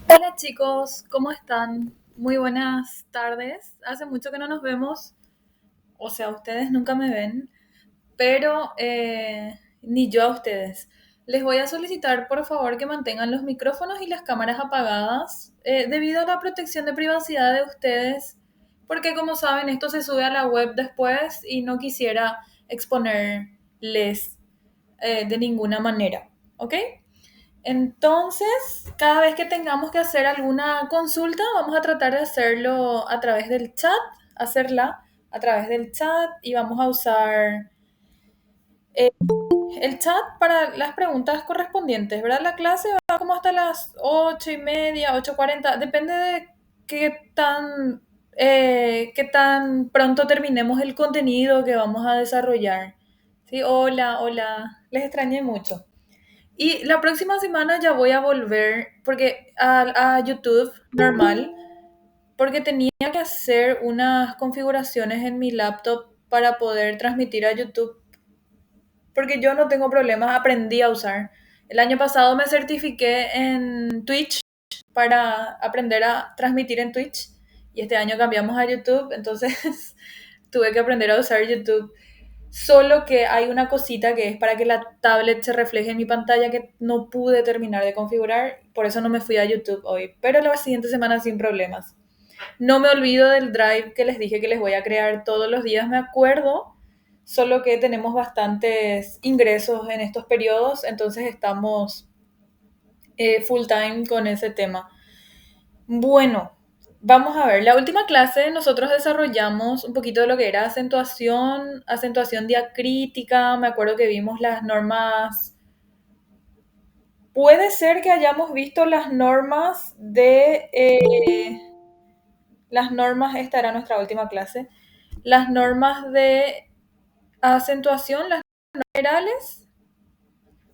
Hola chicos, ¿cómo están? Muy buenas tardes. Hace mucho que no nos vemos, o sea, ustedes nunca me ven, pero ni yo a ustedes. Les voy a solicitar por favor que mantengan los micrófonos y las cámaras apagadas debido a la protección de privacidad de ustedes, porque como saben esto se sube a la web después y no quisiera exponerles de ninguna manera, ¿ok? Entonces, cada vez que tengamos que hacer alguna consulta, vamos a tratar de hacerlo a través del chat, hacerla a través del chat y vamos a usar eh, el chat para las preguntas correspondientes, ¿verdad? La clase va como hasta las 8:30, 8:40, depende de qué tan pronto terminemos el contenido que vamos a desarrollar. Sí, hola, hola, les extrañé mucho. Y la próxima semana ya voy a volver porque a YouTube normal, porque tenía que hacer unas configuraciones en mi laptop para poder transmitir a YouTube, porque yo no tengo problemas, aprendí a usar. El año pasado me certifiqué en Twitch para aprender a transmitir en Twitch y este año cambiamos a YouTube, entonces tuve que aprender a usar YouTube. Solo que hay una cosita que es para que la tablet se refleje en mi pantalla que no pude terminar de configurar, por eso no me fui a YouTube hoy, pero la siguiente semana sin problemas. No me olvido del drive que les dije que les voy a crear todos los días, me acuerdo, solo que tenemos bastantes ingresos en estos periodos, entonces estamos full time con ese tema. Bueno, vamos a ver. La última clase nosotros desarrollamos un poquito de lo que era acentuación, acentuación diacrítica. Me acuerdo que vimos las normas. Puede ser que hayamos visto las normas las normas, esta era nuestra última clase, las normas de acentuación, las generales,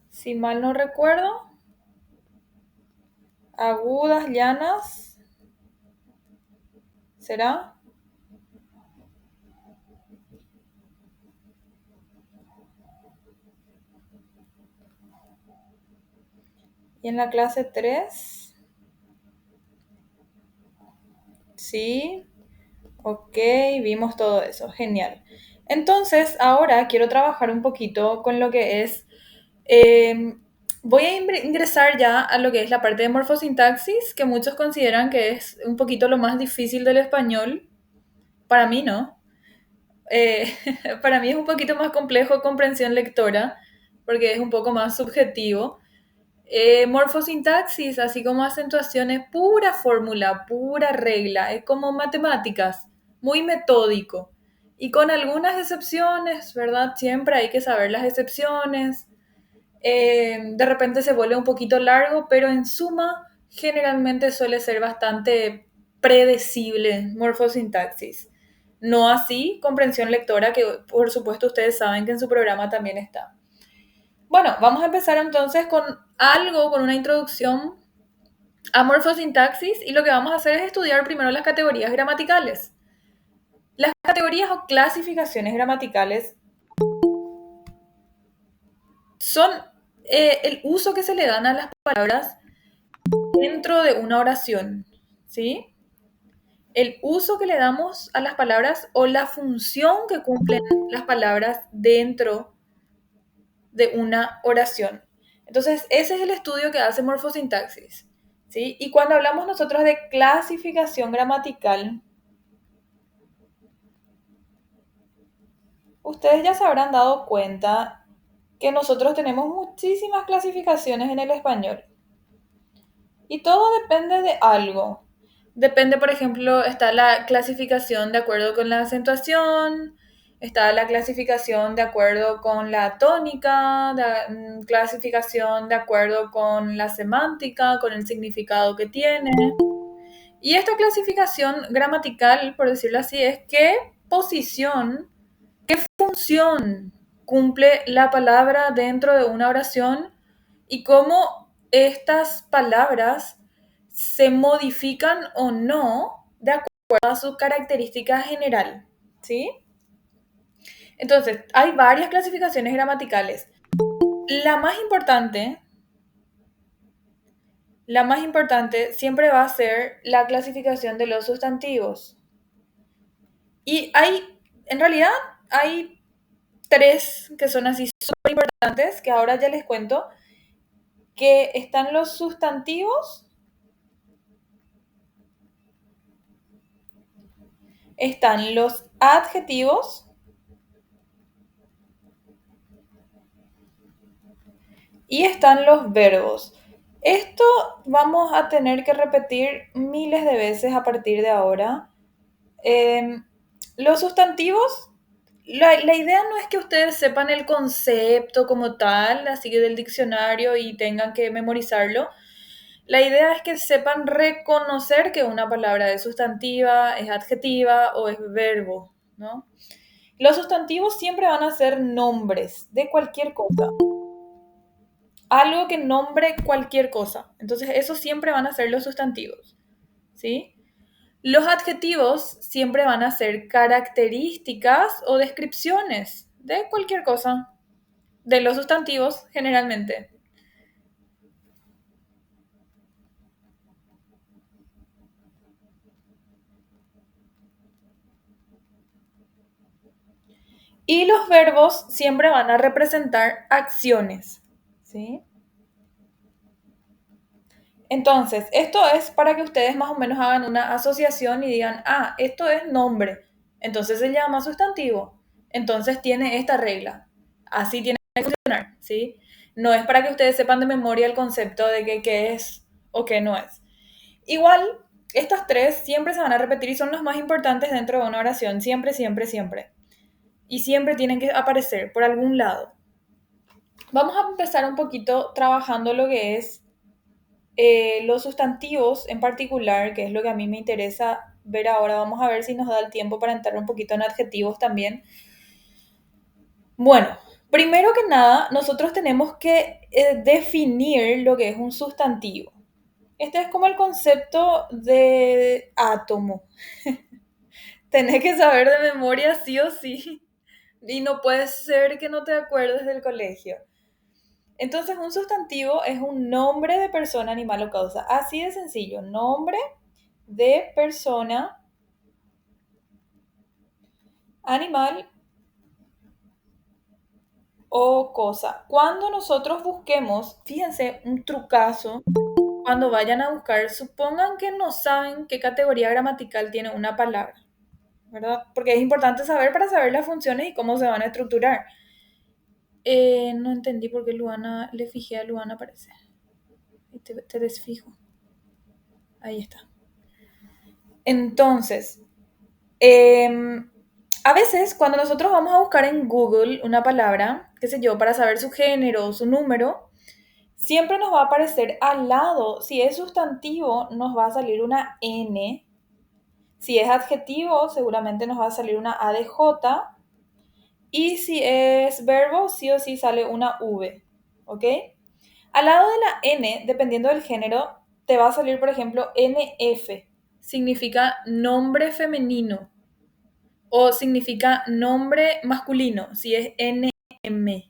si mal no recuerdo, agudas, llanas, ¿será? Y en la clase 3, sí, ok, vimos todo eso, genial. Entonces, ahora quiero trabajar un poquito con lo que es, eh, voy a ingresar ya a lo que es la parte de morfosintaxis, que muchos consideran que es un poquito lo más difícil del español. Para mí no. Eh, para mí es un poquito más complejo comprensión lectora, porque es un poco más subjetivo. Morfosintaxis, así como acentuaciones, pura fórmula, pura regla, es como matemáticas, muy metódico. Y con algunas excepciones, ¿verdad? Siempre hay que saber las excepciones. De repente se vuelve un poquito largo, pero en suma, generalmente suele ser bastante predecible morfosintaxis. No así comprensión lectora, que por supuesto ustedes saben que en su programa también está. Bueno, vamos a empezar entonces con algo, con una introducción a morfosintaxis y lo que vamos a hacer es estudiar primero las categorías gramaticales. Las categorías o clasificaciones gramaticales son el uso que se le dan a las palabras dentro de una oración, ¿sí? El uso que le damos a las palabras o la función que cumplen las palabras dentro de una oración. Entonces, ese es el estudio que hace morfosintaxis, ¿sí? Y cuando hablamos nosotros de clasificación gramatical, ustedes ya se habrán dado cuenta que nosotros tenemos muchísimas clasificaciones en el español. Y todo depende de algo. Depende, por ejemplo, está la clasificación de acuerdo con la acentuación, está la clasificación de acuerdo con la tónica, clasificación de acuerdo con la semántica, con el significado que tiene. Y esta clasificación gramatical, por decirlo así, es qué posición, qué función cumple la palabra dentro de una oración y cómo estas palabras se modifican o no de acuerdo a su característica general, ¿sí? Entonces, hay varias clasificaciones gramaticales. La más importante La más importante siempre va a ser la clasificación de los sustantivos. Y en realidad, hay tres que son así súper importantes, que ahora ya les cuento, que están los sustantivos, están los adjetivos y están los verbos. Esto vamos a tener que repetir miles de veces a partir de ahora. Eh, los sustantivos, la idea no es que ustedes sepan el concepto como tal, así que del diccionario y tengan que memorizarlo. La idea es que sepan reconocer que una palabra es sustantiva, es adjetiva o es verbo, ¿no? Los sustantivos siempre van a ser nombres de cualquier cosa, algo que nombre cualquier cosa. Entonces, esos siempre van a ser los sustantivos, ¿sí? Los adjetivos siempre van a ser características o descripciones de cualquier cosa, de los sustantivos generalmente. Y los verbos siempre van a representar acciones, ¿sí? Entonces, esto es para que ustedes más o menos hagan una asociación y digan, ah, esto es nombre, entonces se llama sustantivo, entonces tiene esta regla, así tiene que funcionar, ¿sí? No es para que ustedes sepan de memoria el concepto de que qué es o qué no es. Igual, estas tres siempre se van a repetir y son los más importantes dentro de una oración, siempre, siempre, siempre. Y siempre tienen que aparecer por algún lado. Vamos a empezar un poquito trabajando lo que es los sustantivos en particular, que es lo que a mí me interesa ver ahora. Vamos a ver si nos da el tiempo para entrar un poquito en adjetivos también. Bueno, primero que nada, nosotros tenemos que definir lo que es un sustantivo. Este es como el concepto de átomo. Tenés que saber de memoria sí o sí. Y no puede ser que no te acuerdes del colegio. Entonces, un sustantivo es un nombre de persona, animal o causa. Así de sencillo. Nombre de persona, animal o cosa. Cuando nosotros busquemos, fíjense, un trucazo, cuando vayan a buscar, supongan que no saben qué categoría gramatical tiene una palabra, ¿verdad? Porque es importante saber para saber las funciones y cómo se van a estructurar. No entendí por qué Luana, le fijé a Luana, parece. Te desfijo. Ahí está. Entonces, em, a veces cuando nosotros vamos a buscar en Google una palabra, qué sé yo, para saber su género o su número, siempre nos va a aparecer al lado, si es sustantivo, nos va a salir una N, si es adjetivo, seguramente nos va a salir una A de J, y si es verbo, sí o sí sale una V, ¿ok? Al lado de la N, dependiendo del género, te va a salir, por ejemplo, NF, significa nombre femenino, o significa nombre masculino, si es NM,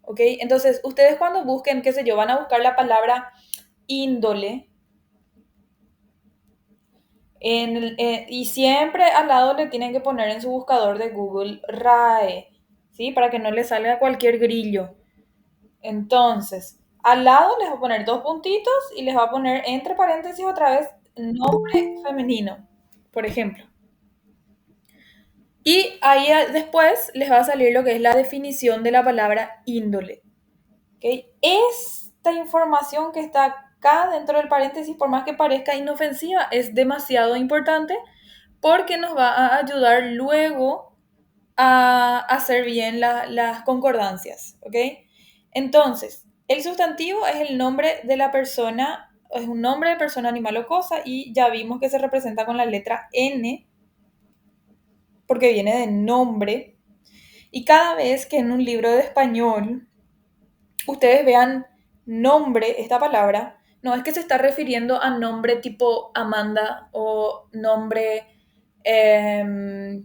¿ok? Entonces, ustedes cuando busquen, qué sé yo, van a buscar la palabra índole, y siempre al lado le tienen que poner en su buscador de Google RAE, ¿sí? Para que no le salga cualquier grillo. Entonces, al lado les va a poner dos puntitos y les va a poner entre paréntesis otra vez nombre femenino, por ejemplo. Y ahí después les va a salir lo que es la definición de la palabra índole. ¿Okay? Esta información que está acá dentro del paréntesis, por más que parezca inofensiva, es demasiado importante porque nos va a ayudar luego a hacer bien las concordancias, ¿ok? Entonces, el sustantivo es el nombre de la persona, es un nombre de persona, animal o cosa, y ya vimos que se representa con la letra N, porque viene de nombre, y cada vez que en un libro de español ustedes vean nombre, esta palabra, no es que se está refiriendo a nombre tipo Amanda o nombre eh,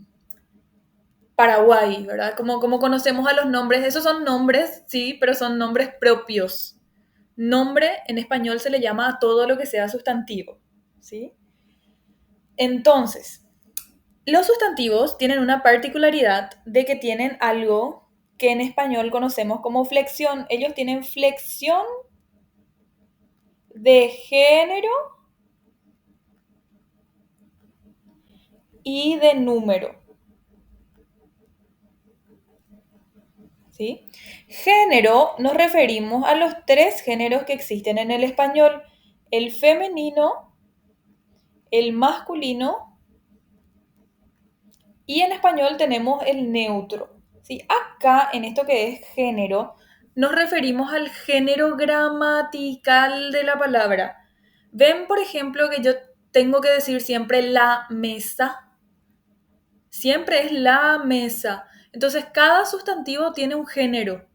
Paraguay, ¿verdad? Como conocemos a los nombres, esos son nombres, sí, pero son nombres propios, nombre en español se le llama a todo lo que sea sustantivo, ¿sí? Entonces, los sustantivos tienen una particularidad de que tienen algo que en español conocemos como flexión. Ellos tienen flexión de género y de número, ¿sí? Género nos referimos a los tres géneros que existen en el español: el femenino, el masculino y en español tenemos el neutro, ¿sí? Acá, en esto que es género, nos referimos al género gramatical de la palabra. Ven, por ejemplo, que yo tengo que decir siempre la mesa. Siempre es la mesa. Entonces, cada sustantivo tiene un género.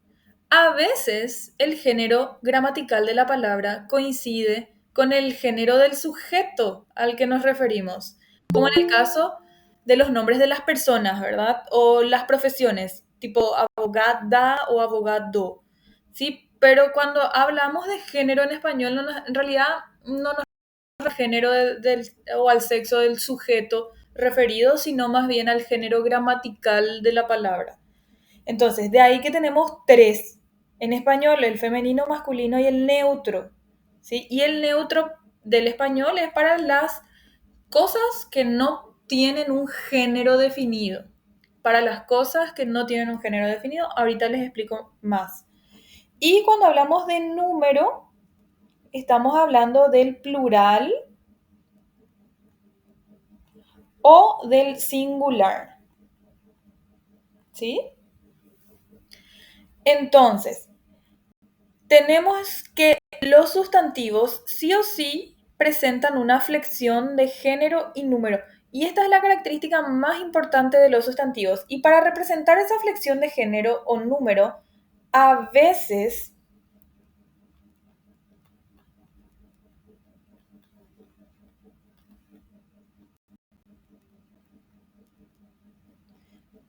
A veces, el género gramatical de la palabra coincide con el género del sujeto al que nos referimos, como en el caso de los nombres de las personas, ¿verdad? O las profesiones, tipo abogada o abogado, ¿sí? Pero cuando hablamos de género en español, en realidad no nos al género o al sexo del sujeto referido, sino más bien al género gramatical de la palabra. Entonces, de ahí que tenemos tres. En español, el femenino, masculino y el neutro, ¿sí? Y el neutro del español es para las cosas que no tienen un género definido. Para las cosas que no tienen un género definido, ahorita les explico más. Y cuando hablamos de número, estamos hablando del plural o del singular, ¿sí? Entonces, tenemos que los sustantivos sí o sí presentan una flexión de género y número. Y esta es la característica más importante de los sustantivos. Y para representar esa flexión de género o número, a veces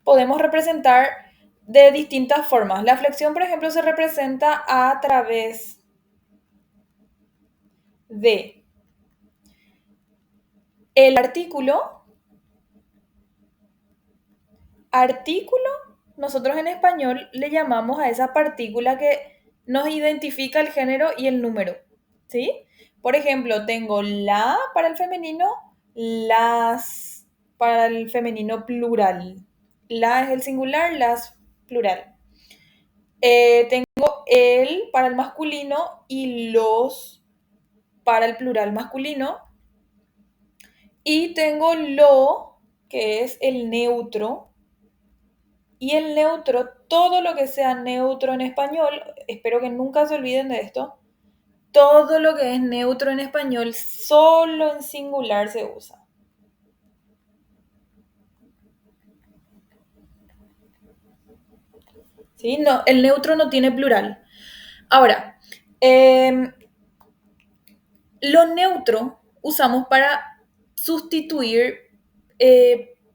podemos representar de distintas formas. La flexión, por ejemplo, se representa a través de el artículo. Artículo, nosotros en español le llamamos a esa partícula que nos identifica el género y el número, ¿sí? Por ejemplo, tengo la para el femenino, las para el femenino plural. La es el singular, las plural. Tengo el para el masculino y los para el plural masculino. Y tengo lo, que es el neutro. Y el neutro, todo lo que sea neutro en español, espero que nunca se olviden de esto, todo lo que es neutro en español solo en singular se usa. ¿Sí? No, el neutro no tiene plural. Ahora, eh, lo neutro usamos para sustituir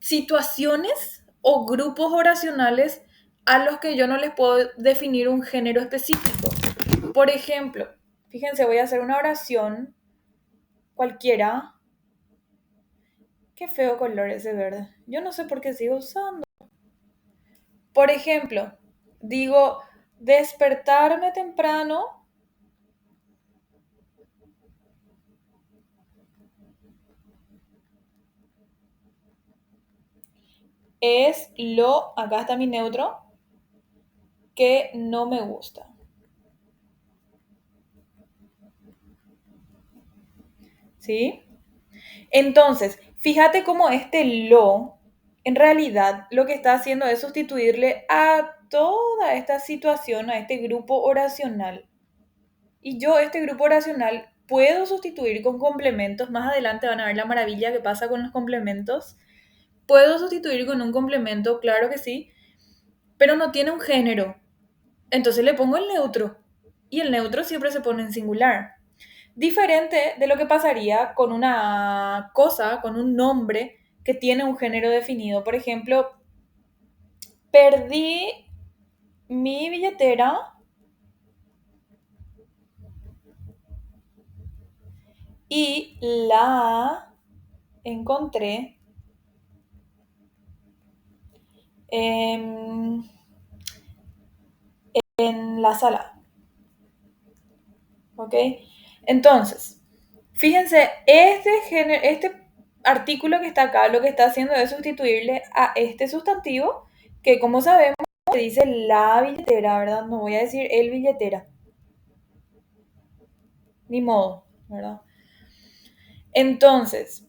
situaciones o grupos oracionales a los que yo no les puedo definir un género específico. Por ejemplo, fíjense, voy a hacer una oración cualquiera. Qué feo color ese verde. Yo no sé por qué sigo usando. Por ejemplo, digo, despertarme temprano es lo, acá está mi neutro, que no me gusta. ¿Sí? Entonces, fíjate cómo este lo, en realidad, lo que está haciendo es sustituirle a toda esta situación, a este grupo oracional. Y yo este grupo oracional puedo sustituir con complementos. Más adelante van a ver la maravilla que pasa con los complementos. Puedo sustituir con un complemento, claro que sí, pero no tiene un género. Entonces le pongo el neutro. Y el neutro siempre se pone en singular. Diferente de lo que pasaría con una cosa, con un nombre que tiene un género definido. Por ejemplo, perdí mi billetera y la encontré en, en la sala. ¿Ok? Entonces, fíjense, este artículo que está acá lo que está haciendo es sustituirle a este sustantivo que, como sabemos, se dice la billetera, ¿verdad? No voy a decir el billetera, ni modo, ¿verdad? Entonces,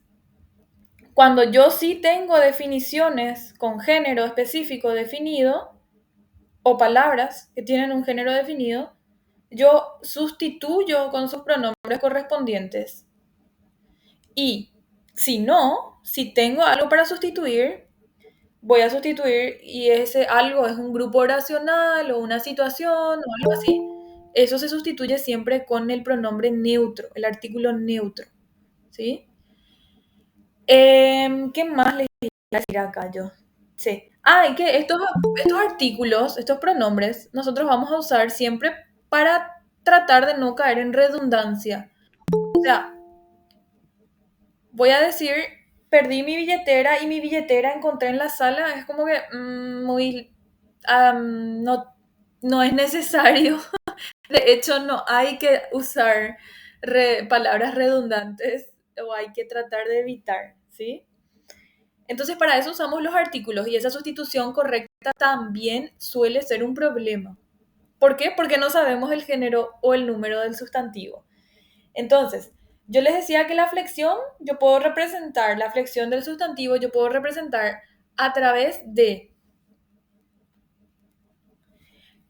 cuando yo sí tengo definiciones con género específico definido o palabras que tienen un género definido, yo sustituyo con sus pronombres correspondientes. Y si no, si tengo algo para sustituir, voy a sustituir y ese algo es un grupo oracional o una situación o algo así. Eso se sustituye siempre con el pronombre neutro, el artículo neutro. ¿Sí? ¿Qué más les voy a decir acá yo? Sí. Ah, y que estos artículos, estos pronombres, nosotros vamos a usar siempre para tratar de no caer en redundancia. O sea, voy a decir, perdí mi billetera y mi billetera encontré en la sala, es como que muy, no, no es necesario. De hecho, no hay que usar palabras redundantes o hay que tratar de evitar, ¿sí? Entonces, para eso usamos los artículos y esa sustitución correcta también suele ser un problema. ¿Por qué? Porque no sabemos el género o el número del sustantivo. Entonces, yo les decía que la flexión, yo puedo representar, la flexión del sustantivo, yo puedo representar a través de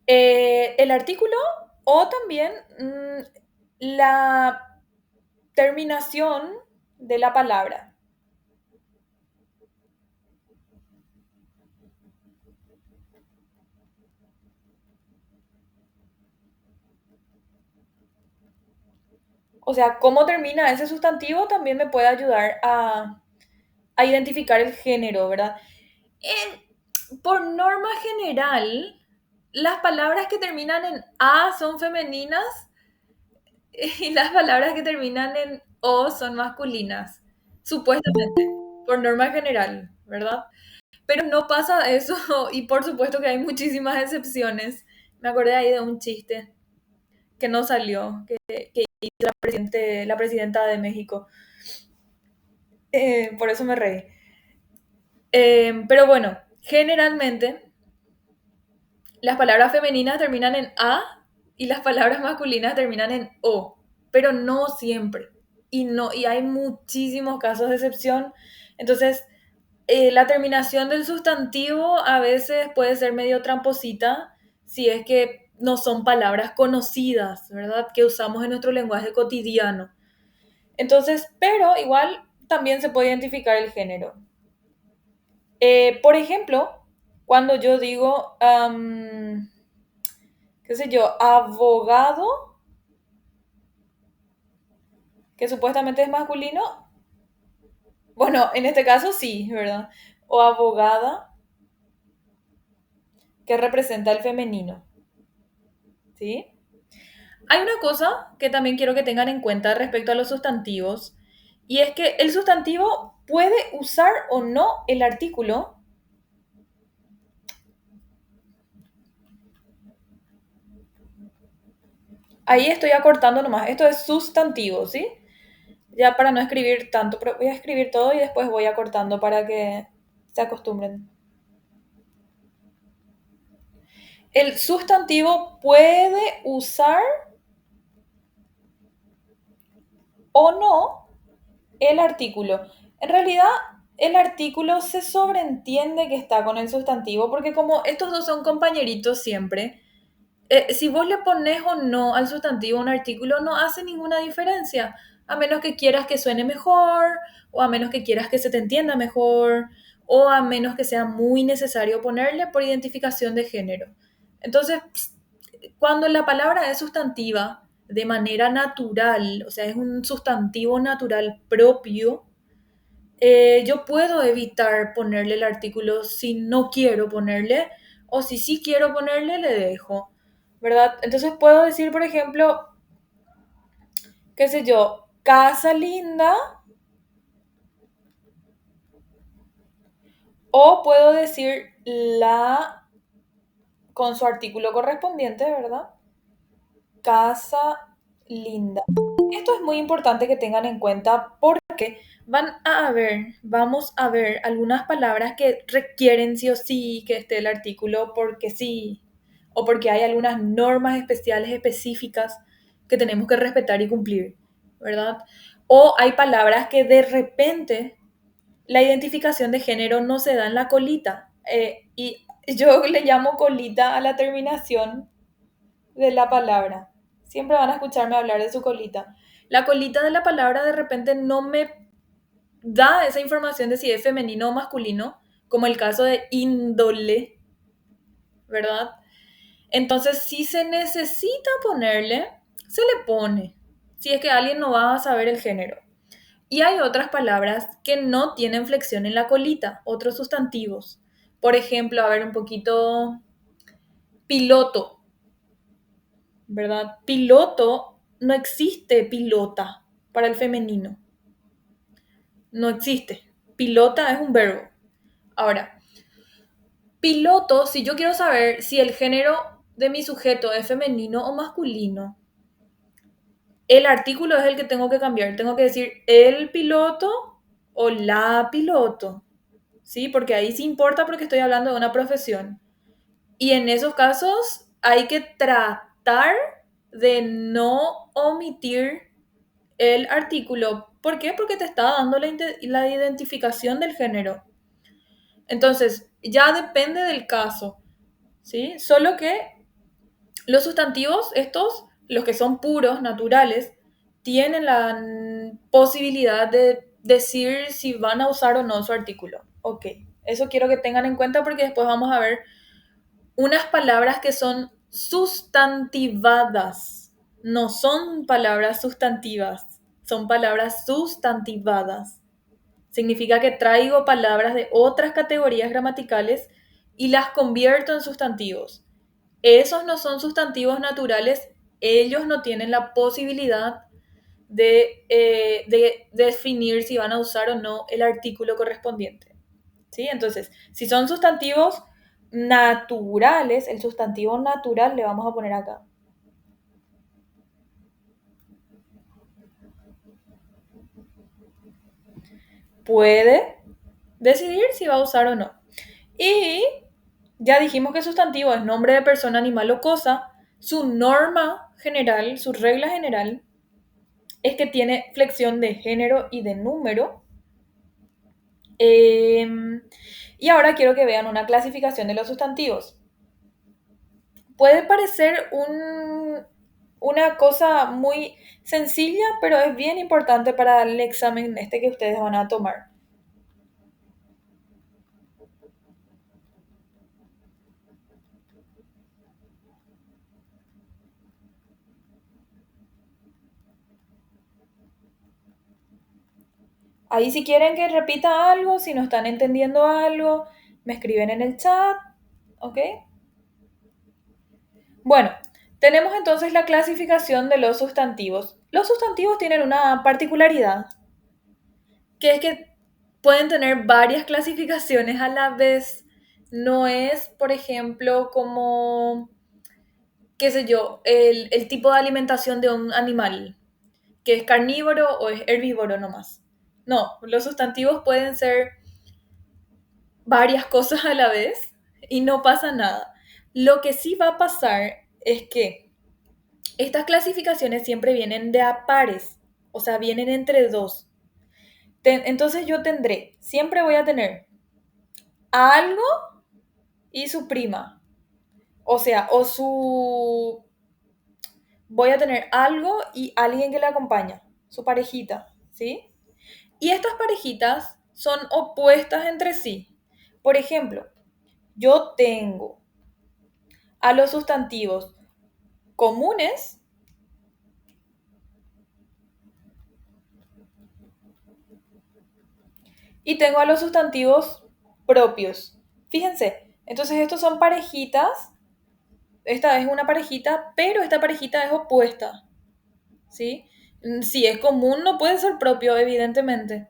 el artículo o también la terminación de la palabra. O sea, cómo termina ese sustantivo también me puede ayudar a identificar el género, ¿verdad? Por norma general, las palabras que terminan en A son femeninas y las palabras que terminan en O son masculinas, supuestamente, por norma general, ¿verdad? Pero no pasa eso y por supuesto que hay muchísimas excepciones. Me acordé ahí de un chiste que no salió, que hizo la presidenta de México. Por eso me reí. Pero bueno, generalmente las palabras femeninas terminan en A y las palabras masculinas terminan en O, pero no siempre. Y hay muchísimos casos de excepción. Entonces, la terminación del sustantivo a veces puede ser medio tramposita si es que no son palabras conocidas, ¿verdad? Que usamos en nuestro lenguaje cotidiano. Entonces, pero igual también se puede identificar el género. Por ejemplo, cuando yo digo, qué sé yo, abogado, que supuestamente es masculino, bueno, en este caso sí, ¿verdad? O abogada, que representa el femenino, ¿sí? Hay una cosa que también quiero que tengan en cuenta respecto a los sustantivos, y es que el sustantivo puede usar o no el artículo. Ahí estoy acortando nomás. Esto es sustantivo, ¿sí? Ya para no escribir tanto, pero voy a escribir todo y después voy acortando para que se acostumbren. El sustantivo puede usar o no el artículo. En realidad, el artículo se sobreentiende que está con el sustantivo porque como estos dos son compañeritos siempre, si vos le pones o no al sustantivo un artículo, no hace ninguna diferencia, a menos que quieras que suene mejor, o a menos que quieras que se te entienda mejor, o a menos que sea muy necesario ponerle por identificación de género. Entonces, cuando la palabra es sustantiva de manera natural, o sea, es un sustantivo natural propio, yo puedo evitar ponerle el artículo si no quiero ponerle, o si sí quiero ponerle, le dejo, ¿verdad? Entonces puedo decir, por ejemplo, qué sé yo, casa linda, o puedo decir la con su artículo correspondiente, ¿verdad? Casa linda. Esto es muy importante que tengan en cuenta porque vamos a ver algunas palabras que requieren sí o sí que esté el artículo porque sí, o porque hay algunas normas especiales específicas que tenemos que respetar y cumplir, ¿verdad? O hay palabras que de repente la identificación de género no se da en la colita. Y yo le llamo colita a la terminación de la palabra. Siempre van a escucharme hablar de su colita. La colita de la palabra de repente no me da esa información de si es femenino o masculino, como el caso de índole, ¿verdad? Entonces, si se necesita ponerle, se le pone. Si es que alguien no va a saber el género. Y hay otras palabras que no tienen flexión en la colita, otros sustantivos. Por ejemplo, a ver un poquito, piloto, ¿verdad? Piloto, no existe pilota para el femenino. No existe. Pilota es un verbo. Ahora, piloto, si yo quiero saber si el género de mi sujeto es femenino o masculino, el artículo es el que tengo que cambiar. Tengo que decir el piloto o la piloto. ¿Sí? Porque ahí sí importa porque estoy hablando de una profesión. Y en esos casos hay que tratar de no omitir el artículo. ¿Por qué? Porque te está dando la identificación del género. Entonces, ya depende del caso, ¿sí? Solo que los sustantivos, estos, los que son puros, naturales, tienen la posibilidad de decir si van a usar o no su artículo. Ok, eso quiero que tengan en cuenta porque después vamos a ver unas palabras que son sustantivadas. No son palabras sustantivas, son palabras sustantivadas. Significa que traigo palabras de otras categorías gramaticales y las convierto en sustantivos. Esos no son sustantivos naturales, ellos no tienen la posibilidad de definir si van a usar o no el artículo correspondiente. ¿Sí? Entonces, si son sustantivos naturales, el sustantivo natural le vamos a poner acá. Puede decidir si va a usar o no. Y ya dijimos que sustantivo es nombre de persona, animal o cosa. Su norma general, su regla general, es que tiene flexión de género y de número. Y ahora quiero que vean una clasificación de los sustantivos. Puede parecer una cosa muy sencilla, pero es bien importante para el examen este que ustedes van a tomar. Ahí si quieren que repita algo, si no están entendiendo algo, me escriben en el chat, ¿ok? Bueno, tenemos entonces la clasificación de los sustantivos. Los sustantivos tienen una particularidad, que es que pueden tener varias clasificaciones a la vez. No es, por ejemplo, como, qué sé yo, el tipo de alimentación de un animal, que es carnívoro o es herbívoro nomás. No, los sustantivos pueden ser varias cosas a la vez y no pasa nada. Lo que sí va a pasar es que estas clasificaciones siempre vienen de a pares, o sea, vienen entre dos. Entonces yo tendré, siempre voy a tener algo y su prima. O sea, voy a tener algo y alguien que le acompaña, su parejita, ¿sí? Y estas parejitas son opuestas entre sí. Por ejemplo, yo tengo a los sustantivos comunes y tengo a los sustantivos propios. Fíjense, entonces estos son parejitas, esta es una parejita, pero esta parejita es opuesta, ¿sí? Si es común, no puede ser propio, evidentemente.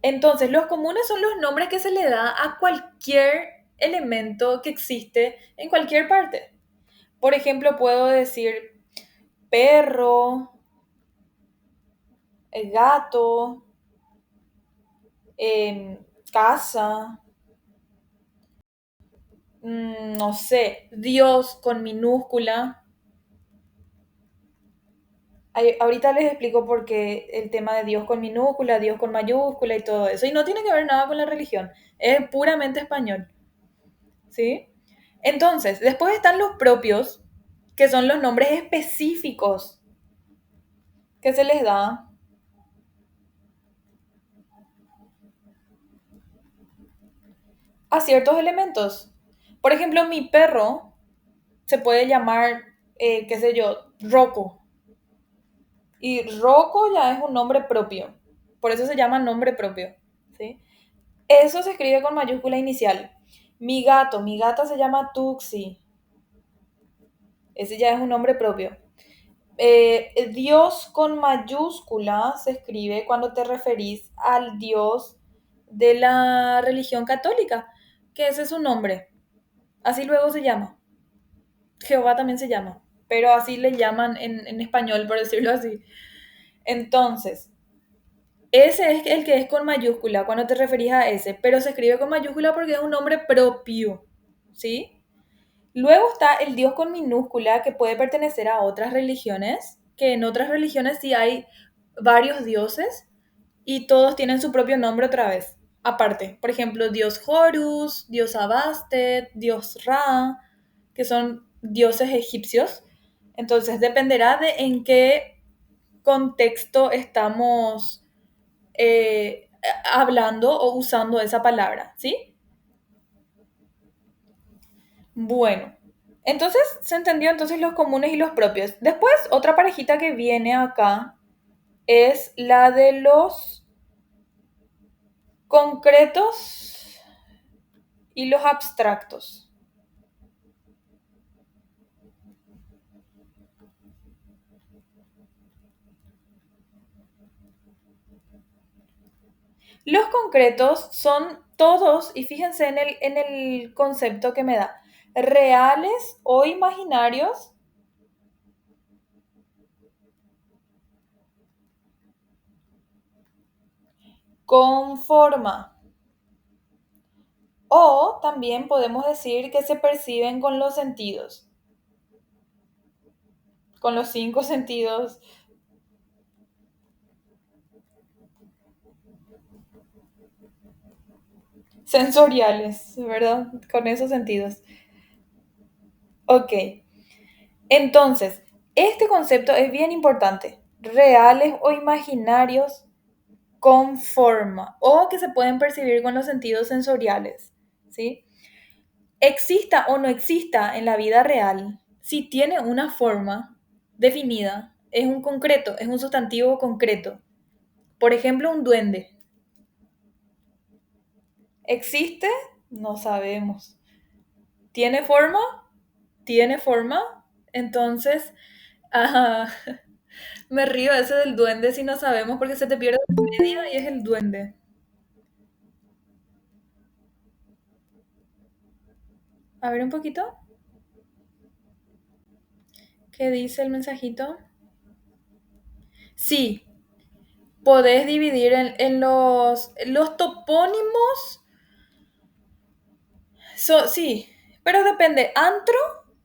Entonces, los comunes son los nombres que se le da a cualquier elemento que existe en cualquier parte. Por ejemplo, puedo decir perro, gato, casa, no sé, Dios con minúscula. Ahorita les explico por qué el tema de Dios con minúscula, Dios con mayúscula y todo eso. Y no tiene que ver nada con la religión, es puramente español, ¿sí? Entonces, después están los propios, que son los nombres específicos que se les da a ciertos elementos. Por ejemplo, mi perro se puede llamar, qué sé yo, Rocco. Y Rocco ya es un nombre propio. Por eso se llama nombre propio, ¿sí? Eso se escribe con mayúscula inicial. Mi gato, mi gata se llama Tuxi. Ese ya es un nombre propio. Dios con mayúscula se escribe cuando te referís al Dios de la religión católica, que ese es su nombre. Así luego se llama. Jehová también se llama, pero así le llaman en español, por decirlo así. Entonces, ese es el que es con mayúscula, cuando te referís a ese, pero se escribe con mayúscula porque es un nombre propio, ¿sí? Luego está el Dios con minúscula que puede pertenecer a otras religiones, que en otras religiones sí hay varios dioses y todos tienen su propio nombre otra vez, aparte. Por ejemplo, Dios Horus, Dios Abastet, Dios Ra, que son dioses egipcios. Entonces dependerá de en qué contexto estamos hablando o usando esa palabra, ¿sí? Bueno, entonces se entendió entonces los comunes y los propios. Después, otra parejita que viene acá es la de los concretos y los abstractos. Los concretos son todos, y fíjense en el concepto que me da, reales o imaginarios con forma. O también podemos decir que se perciben con los sentidos, con los cinco sentidos sensoriales, ¿verdad? Con esos sentidos. Ok, entonces, este concepto es bien importante. Reales o imaginarios con forma o que se pueden percibir con los sentidos sensoriales, ¿sí? Exista o no exista en la vida real, si tiene una forma definida, es un concreto, es un sustantivo concreto. Por ejemplo, un duende. ¿Existe? No sabemos. ¿Tiene forma? Tiene forma. Entonces, ajá, me río ese del duende si no sabemos porque se te pierde la media y es el duende. A ver un poquito. ¿Qué dice el mensajito? Sí, podés dividir en los topónimos. Sí, pero depende. Antro,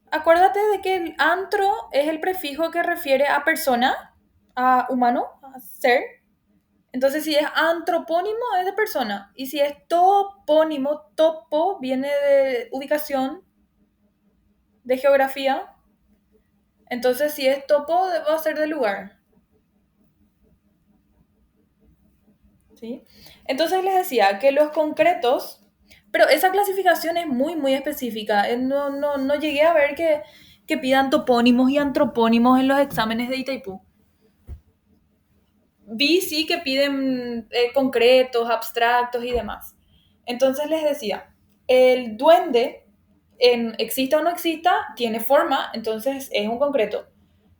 acuérdate de que el antro es el prefijo que refiere a persona, a humano, a ser. Entonces, si es antropónimo, es de persona. Y si es topónimo, topo viene de ubicación, de geografía. Entonces, si es topo, va a ser de lugar. ¿Sí? Entonces les decía que los concretos, pero esa clasificación es muy, muy específica. No llegué a ver que pidan topónimos y antropónimos en los exámenes de Itaipú. Vi sí que piden concretos, abstractos y demás. Entonces les decía, el duende, exista o no exista, tiene forma, entonces es un concreto.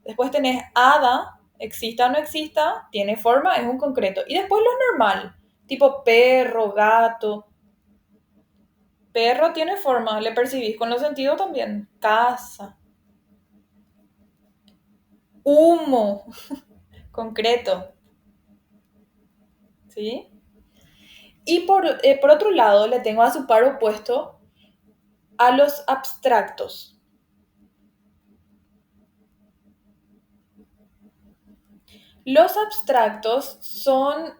Después tenés hada, exista o no exista, tiene forma, es un concreto. Y después lo normal, tipo perro, gato. Perro tiene forma, le percibís con los sentidos también. Casa, humo, concreto, ¿sí? Y por otro lado, le tengo a su par opuesto a los abstractos. Los abstractos son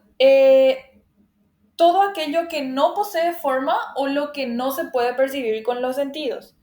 todo aquello que no posee forma o lo que no se puede percibir con los sentidos.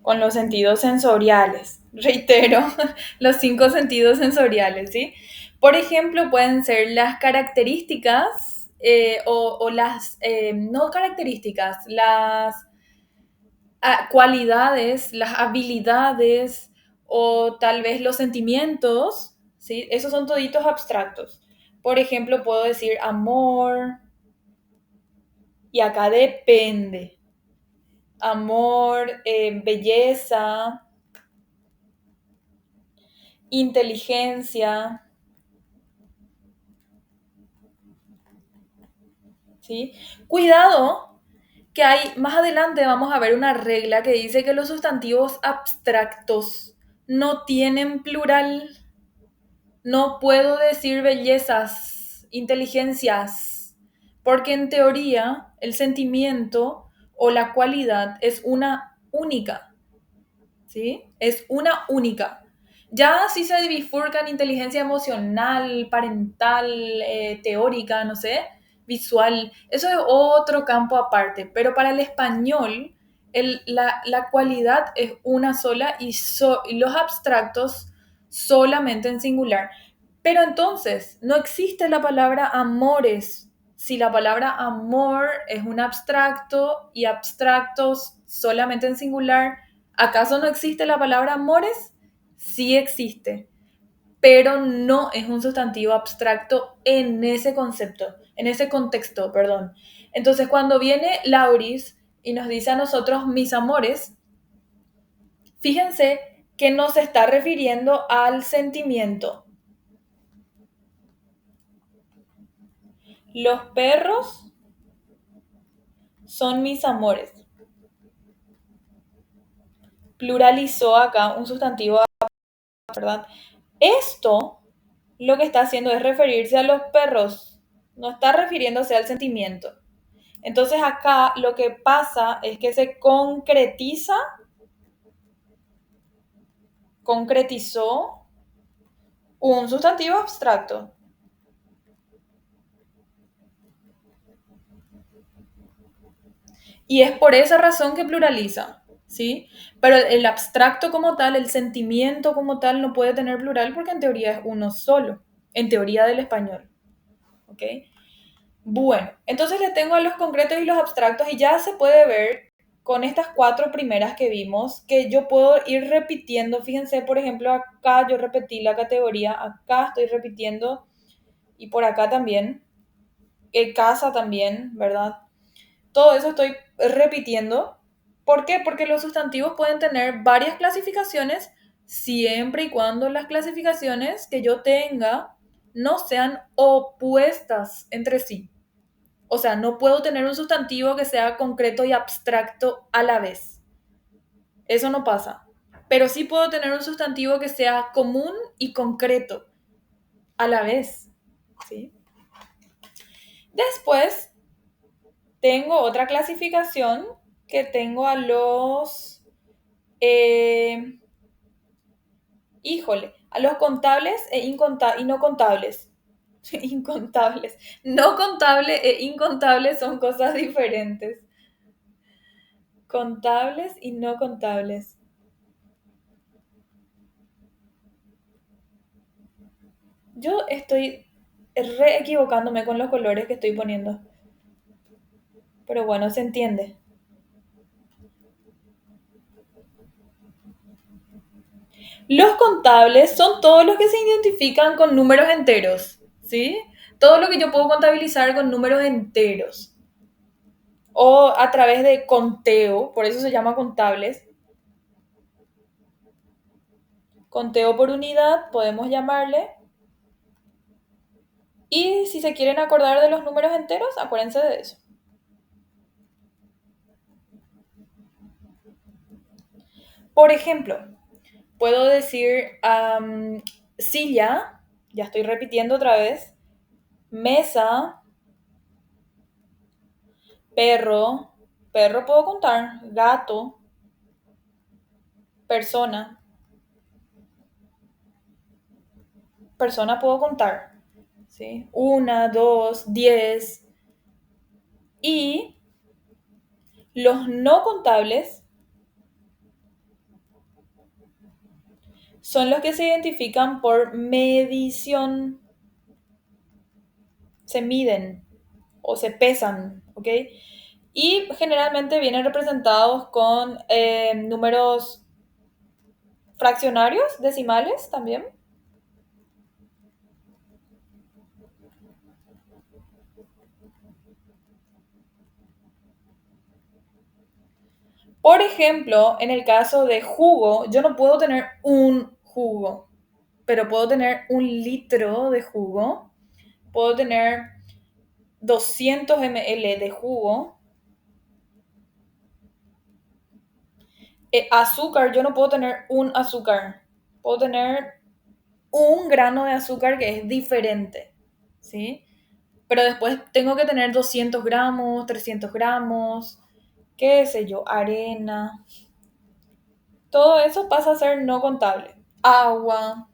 Con los sentidos sensoriales. Reitero, los cinco sentidos sensoriales, ¿sí? Por ejemplo, pueden ser las características o las, no características, las cualidades, las habilidades o tal vez los sentimientos, ¿sí? Esos son toditos abstractos. Por ejemplo, puedo decir amor y acá depende. Amor, belleza, inteligencia, ¿sí? Cuidado, que hay, más adelante vamos a ver una regla que dice que los sustantivos abstractos no tienen plural. No puedo decir bellezas, inteligencias, porque en teoría el sentimiento o la cualidad es una única. ¿Sí? Es una única. Ya si se bifurcan inteligencia emocional, parental, teórica, no sé, visual, eso es otro campo aparte, pero para el español la cualidad es una sola y los abstractos solamente en singular. Pero entonces, no existe la palabra amores. Si la palabra amor es un abstracto y abstractos solamente en singular, ¿acaso no existe la palabra amores? Sí existe, pero no es un sustantivo abstracto en ese concepto, en ese contexto, perdón. Entonces, cuando viene Lauris y nos dice a nosotros mis amores, fíjense que nos está refiriendo al sentimiento. Los perros son mis amores. Pluralizó acá un sustantivo, ¿verdad? Esto lo que está haciendo es referirse a los perros, no está refiriéndose al sentimiento. Entonces acá lo que pasa es que se concretizó un sustantivo abstracto. Y es por esa razón que pluraliza, ¿sí? Pero el abstracto como tal, el sentimiento como tal, no puede tener plural porque en teoría es uno solo, en teoría del español, ¿ok? Bueno, entonces le tengo a los concretos y los abstractos y ya se puede ver con estas cuatro primeras que vimos que yo puedo ir repitiendo. Fíjense, por ejemplo, acá yo repetí la categoría, acá estoy repitiendo y por acá también, casa también, ¿verdad? Todo eso estoy repitiendo. ¿Por qué? Porque los sustantivos pueden tener varias clasificaciones siempre y cuando las clasificaciones que yo tenga no sean opuestas entre sí. O sea, no puedo tener un sustantivo que sea concreto y abstracto a la vez. Eso no pasa. Pero sí puedo tener un sustantivo que sea común y concreto a la vez. ¿Sí? Después tengo otra clasificación que tengo a los, eh, híjole, a los contables y no contables. Incontables. No contable e incontable son cosas diferentes. Contables y no contables. Yo estoy re equivocándome con los colores que estoy poniendo. Pero bueno, se entiende. Los contables son todos los que se identifican con números enteros, ¿sí? Todo lo que yo puedo contabilizar con números enteros o a través de conteo, por eso se llama contables. Conteo por unidad, podemos llamarle. Y si se quieren acordar de los números enteros, acuérdense de eso. Por ejemplo, puedo decir silla, ya estoy repitiendo otra vez, mesa, perro, perro puedo contar, gato, persona, persona puedo contar, ¿sí? Una, dos, 10. Y los no contables son los que se identifican por medición, se miden o se pesan, ¿ok? Y generalmente vienen representados con números fraccionarios, decimales también. Por ejemplo, en el caso de jugo, yo no puedo tener un jugo, pero puedo tener un litro de jugo, puedo tener 200 ml de jugo. Azúcar, yo no puedo tener un azúcar, puedo tener un grano de azúcar que es diferente, ¿sí? Pero después tengo que tener 200 gramos, 300 gramos, qué sé yo, arena. Todo eso pasa a ser no contable. Agua.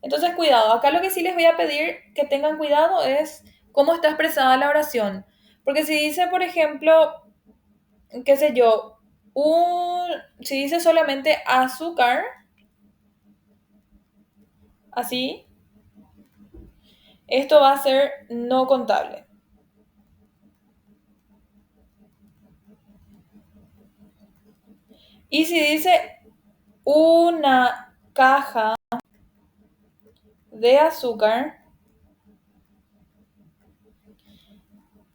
Entonces, cuidado. Acá lo que sí les voy a pedir que tengan cuidado es cómo está expresada la oración. Porque si dice, por ejemplo, qué sé yo, si dice solamente azúcar, así, esto va a ser no contable. Y si dice una caja de azúcar,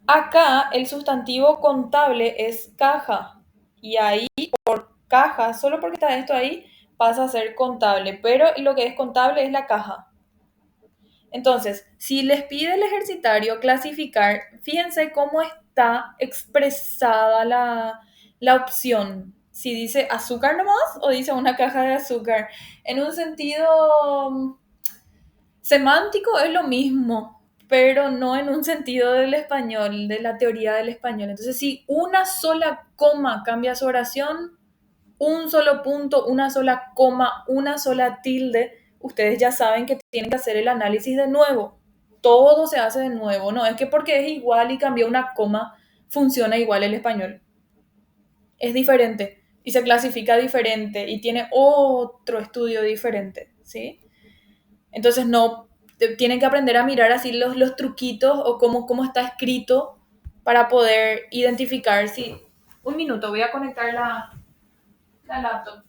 acá el sustantivo contable es caja. Y ahí por caja, solo porque está esto ahí, pasa a ser contable. Pero lo que es contable es la caja. Entonces, si les pide el ejercitario clasificar, fíjense cómo está expresada la opción. Si dice azúcar nomás o dice una caja de azúcar. En un sentido semántico es lo mismo, pero no en un sentido del español, de la teoría del español. Entonces, si una sola coma cambia su oración, un solo punto, una sola coma, una sola tilde, ustedes ya saben que tienen que hacer el análisis de nuevo. Todo se hace de nuevo, no es que porque es igual y cambió una coma, funciona igual el español. Es diferente y se clasifica diferente y tiene otro estudio diferente, ¿sí? Entonces no, tienen que aprender a mirar así los truquitos o cómo está escrito para poder identificar si... Un minuto, voy a conectar la laptop.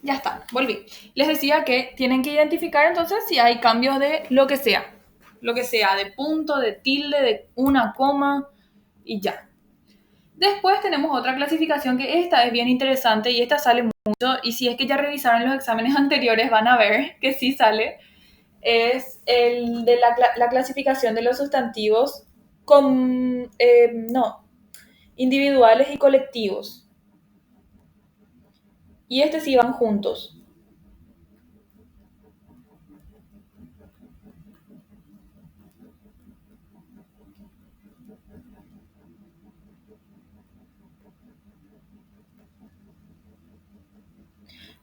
Ya está, volví. Les decía que tienen que identificar entonces si hay cambios de lo que sea, de punto, de tilde, de una coma y ya. Después tenemos otra clasificación que esta es bien interesante y esta sale mucho y si es que ya revisaron los exámenes anteriores van a ver que sí sale. Es el de la clasificación de los sustantivos no, individuales y colectivos. Y este sí van juntos.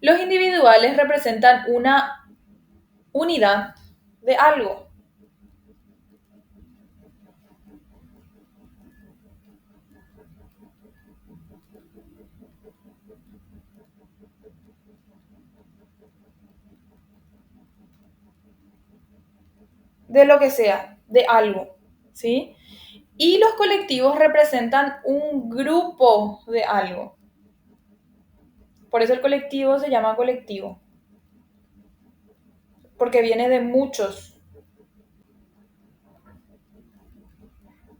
Los individuales representan una unidad de algo. De lo que sea, de algo, ¿sí? Y los colectivos representan un grupo de algo. Por eso el colectivo se llama colectivo, porque viene de muchos.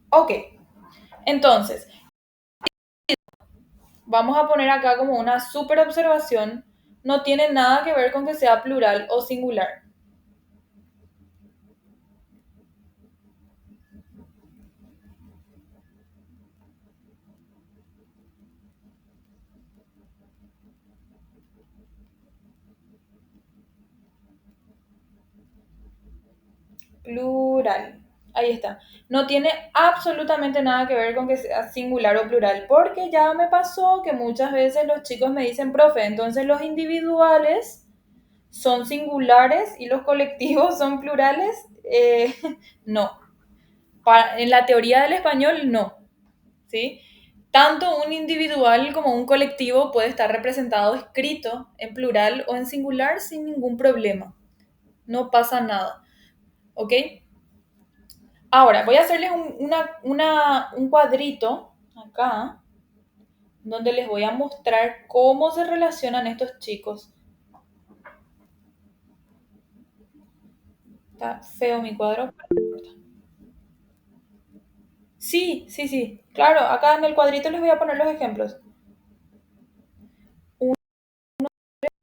Ok, entonces, vamos a poner acá como una super observación, no tiene nada que ver con que sea plural o singular. Plural. Ahí está. No tiene absolutamente nada que ver con que sea singular o plural, porque ya me pasó que muchas veces los chicos me dicen, profe, entonces los individuales son singulares y los colectivos son plurales. No. En la teoría del español, no. ¿Sí? Tanto un individual como un colectivo puede estar representado escrito en plural o en singular sin ningún problema. No pasa nada. ¿Ok? Ahora, voy a hacerles un cuadrito acá, donde les voy a mostrar cómo se relacionan estos chicos. Está feo mi cuadro, pero no importa. Sí, sí, sí. Claro, acá en el cuadrito les voy a poner los ejemplos.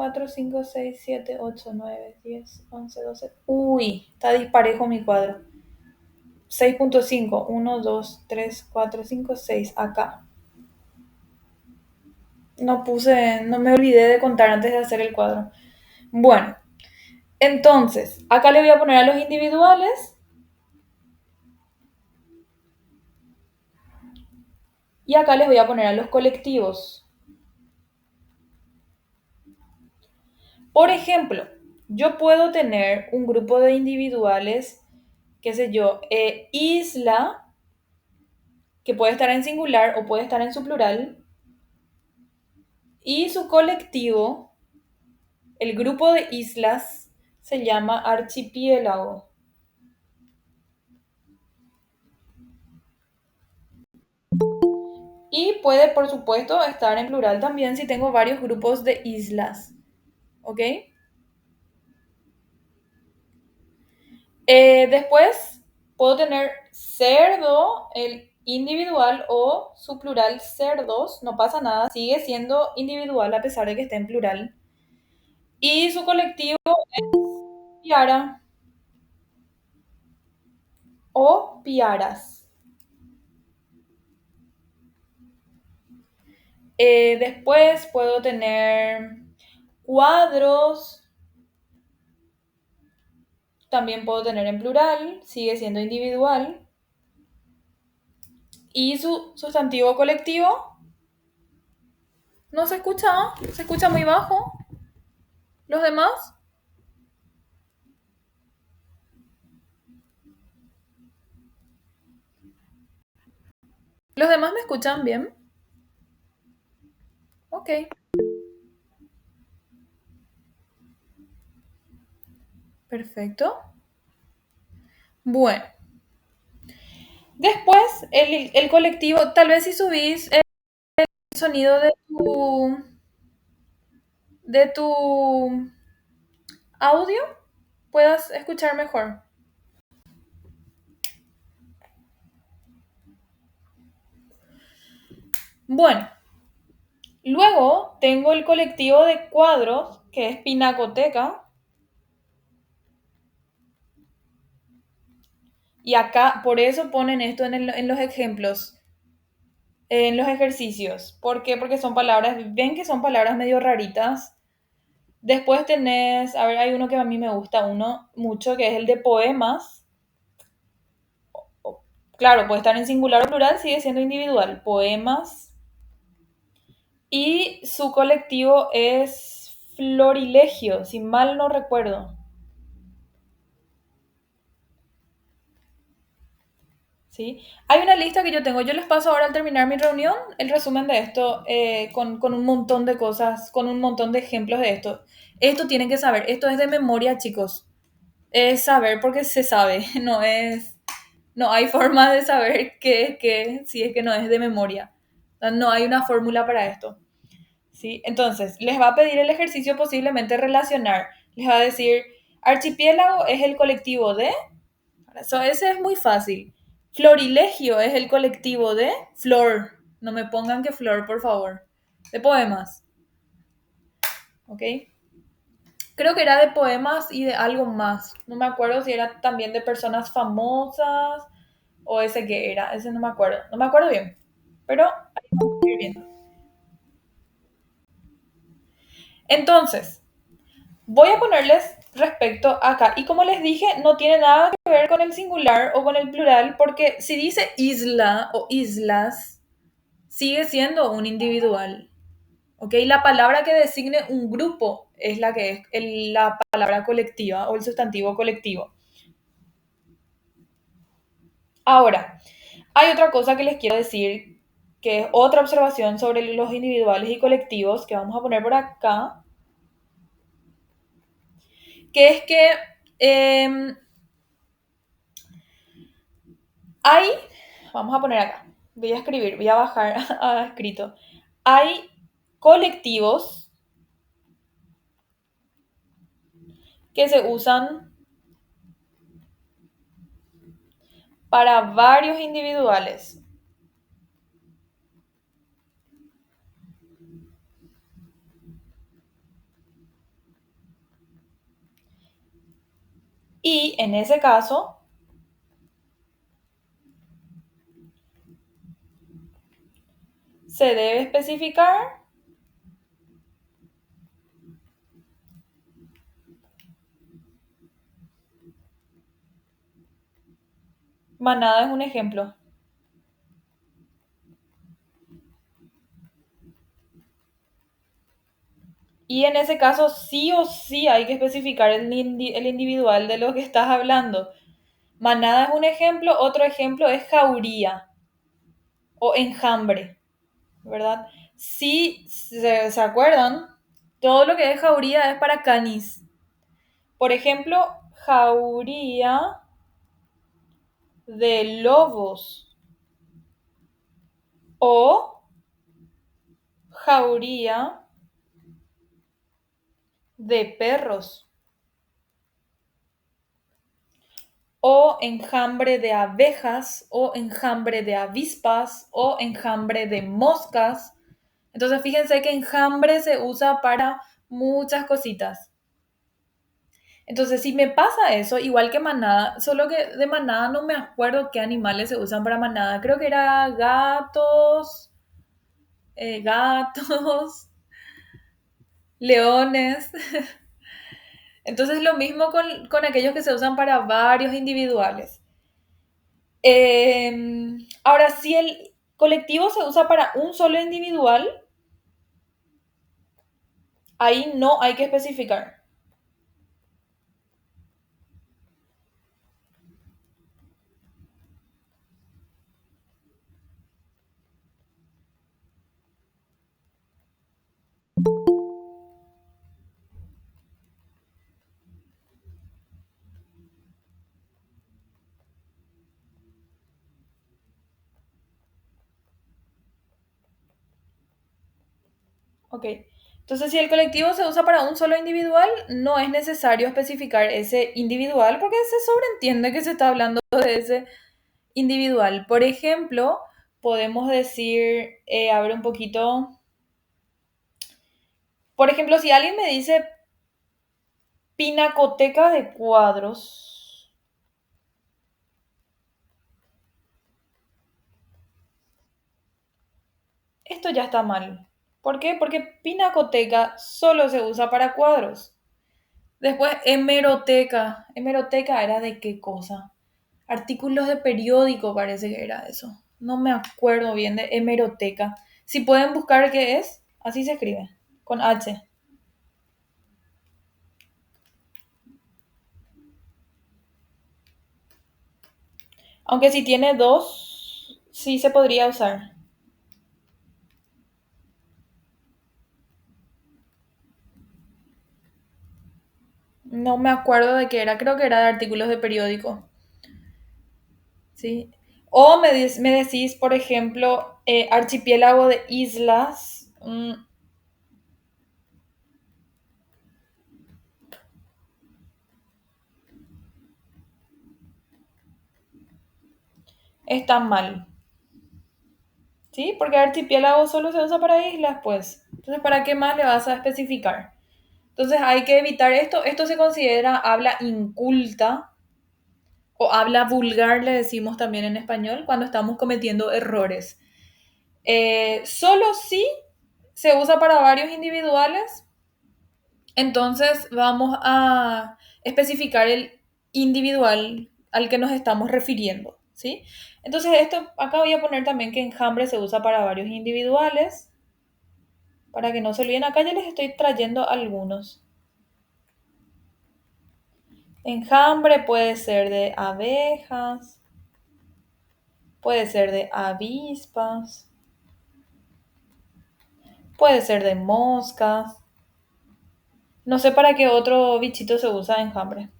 4, 5, 6, 7, 8, 9, 10, 11, 12. Uy, está disparejo mi cuadro. 6.5, 1, 2, 3, 4, 5, 6. Acá. No me olvidé de contar antes de hacer el cuadro. Bueno, entonces, acá le voy a poner a los individuales y acá les voy a poner a los colectivos. Por ejemplo, yo puedo tener un grupo de individuales, qué sé yo, isla, que puede estar en singular o puede estar en su plural, y su colectivo, el grupo de islas, se llama archipiélago. Y puede, por supuesto, estar en plural también si tengo varios grupos de islas. ¿Ok? Después puedo tener cerdo, el individual o su plural cerdos, no pasa nada, sigue siendo individual a pesar de que esté en plural. Y su colectivo piara o piaras. Después puedo tener cuadros, también puedo tener en plural, sigue siendo individual. Y su sustantivo colectivo, no se escucha muy bajo. Los demás, los demás me escuchan bien. Ok, perfecto. Bueno, después el colectivo, tal vez si subís el sonido de tu audio, puedas escuchar mejor. Bueno, luego tengo el colectivo de cuadros, que es Pinacoteca, y acá, por eso ponen esto en los ejemplos, en los ejercicios. ¿Por qué? Porque son palabras, ven que son palabras medio raritas. Después tenés, a ver, hay uno que a mí me gusta, uno mucho, que es el de poemas. Claro, puede estar en singular o plural, sigue siendo individual. Poemas. Y su colectivo es florilegio, si mal no recuerdo. ¿Sí? Hay una lista que yo tengo. Yo les paso ahora al terminar mi reunión el resumen de esto con un montón de cosas, con un montón de ejemplos de esto. Esto tienen que saber. Esto es de memoria, chicos. Es saber porque se sabe. No es, no hay forma de saber qué es qué si es que no es de memoria. O sea, no hay una fórmula para esto. ¿Sí? Entonces, les va a pedir el ejercicio posiblemente relacionar. Les va a decir, archipiélago es el colectivo de... So, ese es muy fácil. Florilegio es el colectivo de Flor. No me pongan que Flor, por favor. De poemas. ¿Ok? Creo que era de poemas y de algo más. No me acuerdo si era también de personas famosas o ese que era. Ese no me acuerdo. No me acuerdo bien. Pero ahí vamos a ir viendo. Entonces, voy a ponerles respecto acá. Y como les dije, no tiene nada que ver con el singular o con el plural, porque si dice isla o islas, sigue siendo un individual. ¿Ok? La palabra que designe un grupo es la que es la palabra colectiva o el sustantivo colectivo. Ahora, hay otra cosa que les quiero decir, que es otra observación sobre los individuales y colectivos, que vamos a poner por acá, que es que eh, hay, vamos a poner acá, voy a escribir, voy a bajar a escrito, hay colectivos que se usan para varios individuales. Y en ese caso, se debe especificar manada es un ejemplo. Y en ese caso sí o sí hay que especificar el individual de lo que estás hablando. Manada es un ejemplo, otro ejemplo es jauría o enjambre, ¿verdad? Si se acuerdan, todo lo que es jauría es para canis. Por ejemplo, jauría de lobos o jauría de perros o enjambre de abejas o enjambre de avispas o enjambre de moscas. Entonces fíjense que enjambre se usa para muchas cositas. Entonces si me pasa eso, igual que manada, solo que de manada no me acuerdo qué animales se usan para manada. Creo que era gatos, gatos, leones. Entonces lo mismo con aquellos que se usan para varios individuales. Ahora, si el colectivo se usa para un solo individual, ahí no hay que especificar. Ok. Entonces, si el colectivo se usa para un solo individual, no es necesario especificar ese individual porque se sobreentiende que se está hablando de ese individual. Por ejemplo, podemos decir, a ver un poquito, por ejemplo, si alguien me dice pinacoteca de cuadros, esto ya está mal. ¿Por qué? Porque pinacoteca solo se usa para cuadros. Después, hemeroteca. ¿Hemeroteca era de qué cosa? Artículos de periódico parece que era eso. No me acuerdo bien de hemeroteca. Si pueden buscar qué es, así se escribe, con H. Aunque si tiene dos, sí se podría usar. No me acuerdo de qué era, creo que era de artículos de periódico, ¿sí? O me decís, por ejemplo, archipiélago de islas, está mal, ¿sí? Porque archipiélago solo se usa para islas, pues. Entonces, ¿para qué más le vas a especificar? Entonces, hay que evitar esto. Esto se considera habla inculta o habla vulgar, le decimos también en español, cuando estamos cometiendo errores. Solo si se usa para varios individuales, entonces vamos a especificar el individual al que nos estamos refiriendo, ¿sí? Entonces esto, acá voy a poner también que enjambre se usa para varios individuales, para que no se olviden. Acá ya les estoy trayendo algunos. Enjambre puede ser de abejas, puede ser de avispas, puede ser de moscas. No sé para qué otro bichito se usa enjambre.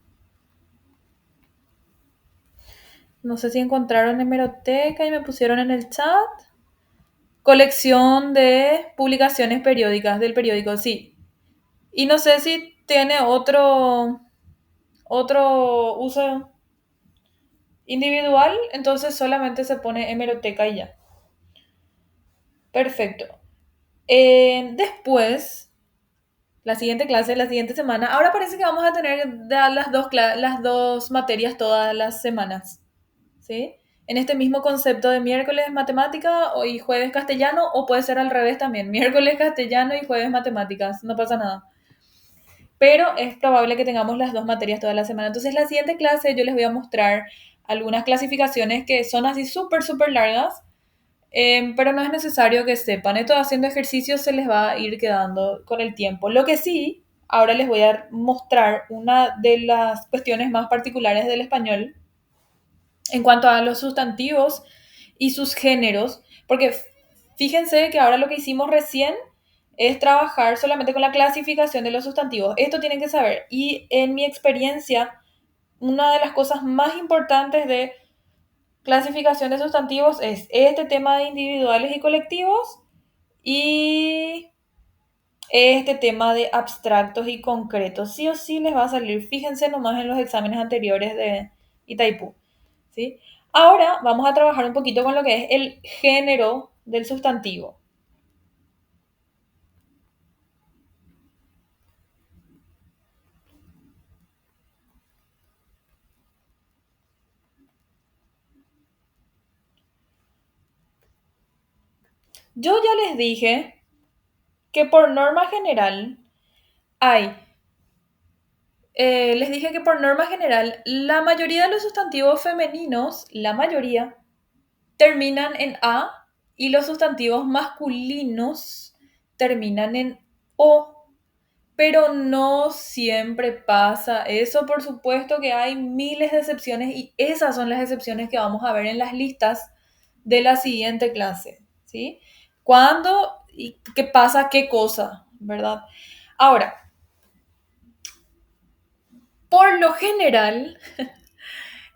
No sé si encontraron hemeroteca y me pusieron en el chat. Colección de publicaciones periódicas del periódico, sí. Y no sé si tiene otro uso individual, entonces solamente se pone hemeroteca y ya. Perfecto. Después, la siguiente clase, la siguiente semana, ahora parece que vamos a tener las dos materias todas las semanas, ¿sí? En este mismo concepto de miércoles matemática y jueves castellano, o puede ser al revés también, miércoles castellano y jueves matemáticas, no pasa nada. Pero es probable que tengamos las dos materias toda la semana. Entonces, la siguiente clase yo les voy a mostrar algunas clasificaciones que son así súper, súper largas, pero no es necesario que sepan. Esto haciendo ejercicios se les va a ir quedando con el tiempo. Lo que sí, ahora les voy a mostrar una de las cuestiones más particulares del español en cuanto a los sustantivos y sus géneros, porque fíjense que ahora lo que hicimos recién es trabajar solamente con la clasificación de los sustantivos. Esto tienen que saber. Y en mi experiencia, una de las cosas más importantes de clasificación de sustantivos es este tema de individuales y colectivos y este tema de abstractos y concretos. Sí o sí les va a salir. Fíjense nomás en los exámenes anteriores de Itaipú. ¿Sí? Ahora vamos a trabajar un poquito con lo que es el género del sustantivo. Yo ya les dije que por norma general hay, les dije que por norma general la mayoría de los sustantivos femeninos, la mayoría, terminan en A y los sustantivos masculinos terminan en O. Pero no siempre pasa eso, por supuesto que hay miles de excepciones y esas son las excepciones que vamos a ver en las listas de la siguiente clase, ¿sí? ¿Cuándo y qué pasa qué cosa, verdad? Ahora, por lo general,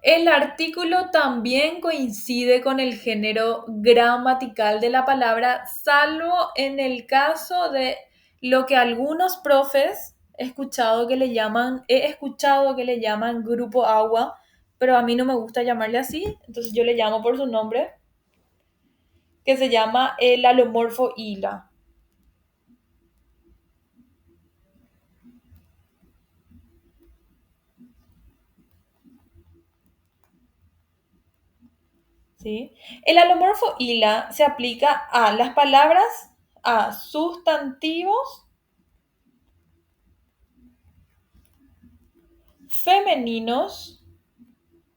el artículo también coincide con el género gramatical de la palabra, salvo en el caso de lo que algunos profes he escuchado que le llaman grupo agua, pero a mí no me gusta llamarle así, entonces yo le llamo por su nombre, que se llama el alomorfo hila. ¿Sí? El alomorfo hila se aplica a las palabras, a sustantivos femeninos,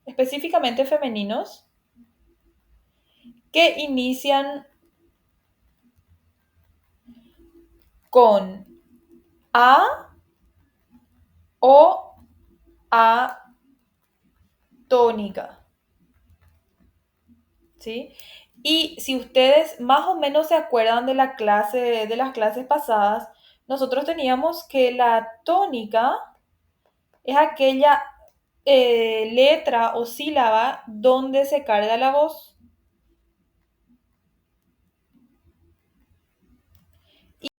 específicamente femeninos, que inician con A o A tónica. ¿sí? Y si ustedes más o menos se acuerdan de la clase, de las clases pasadas, nosotros teníamos que la tónica es aquella letra o sílaba donde se carga la voz.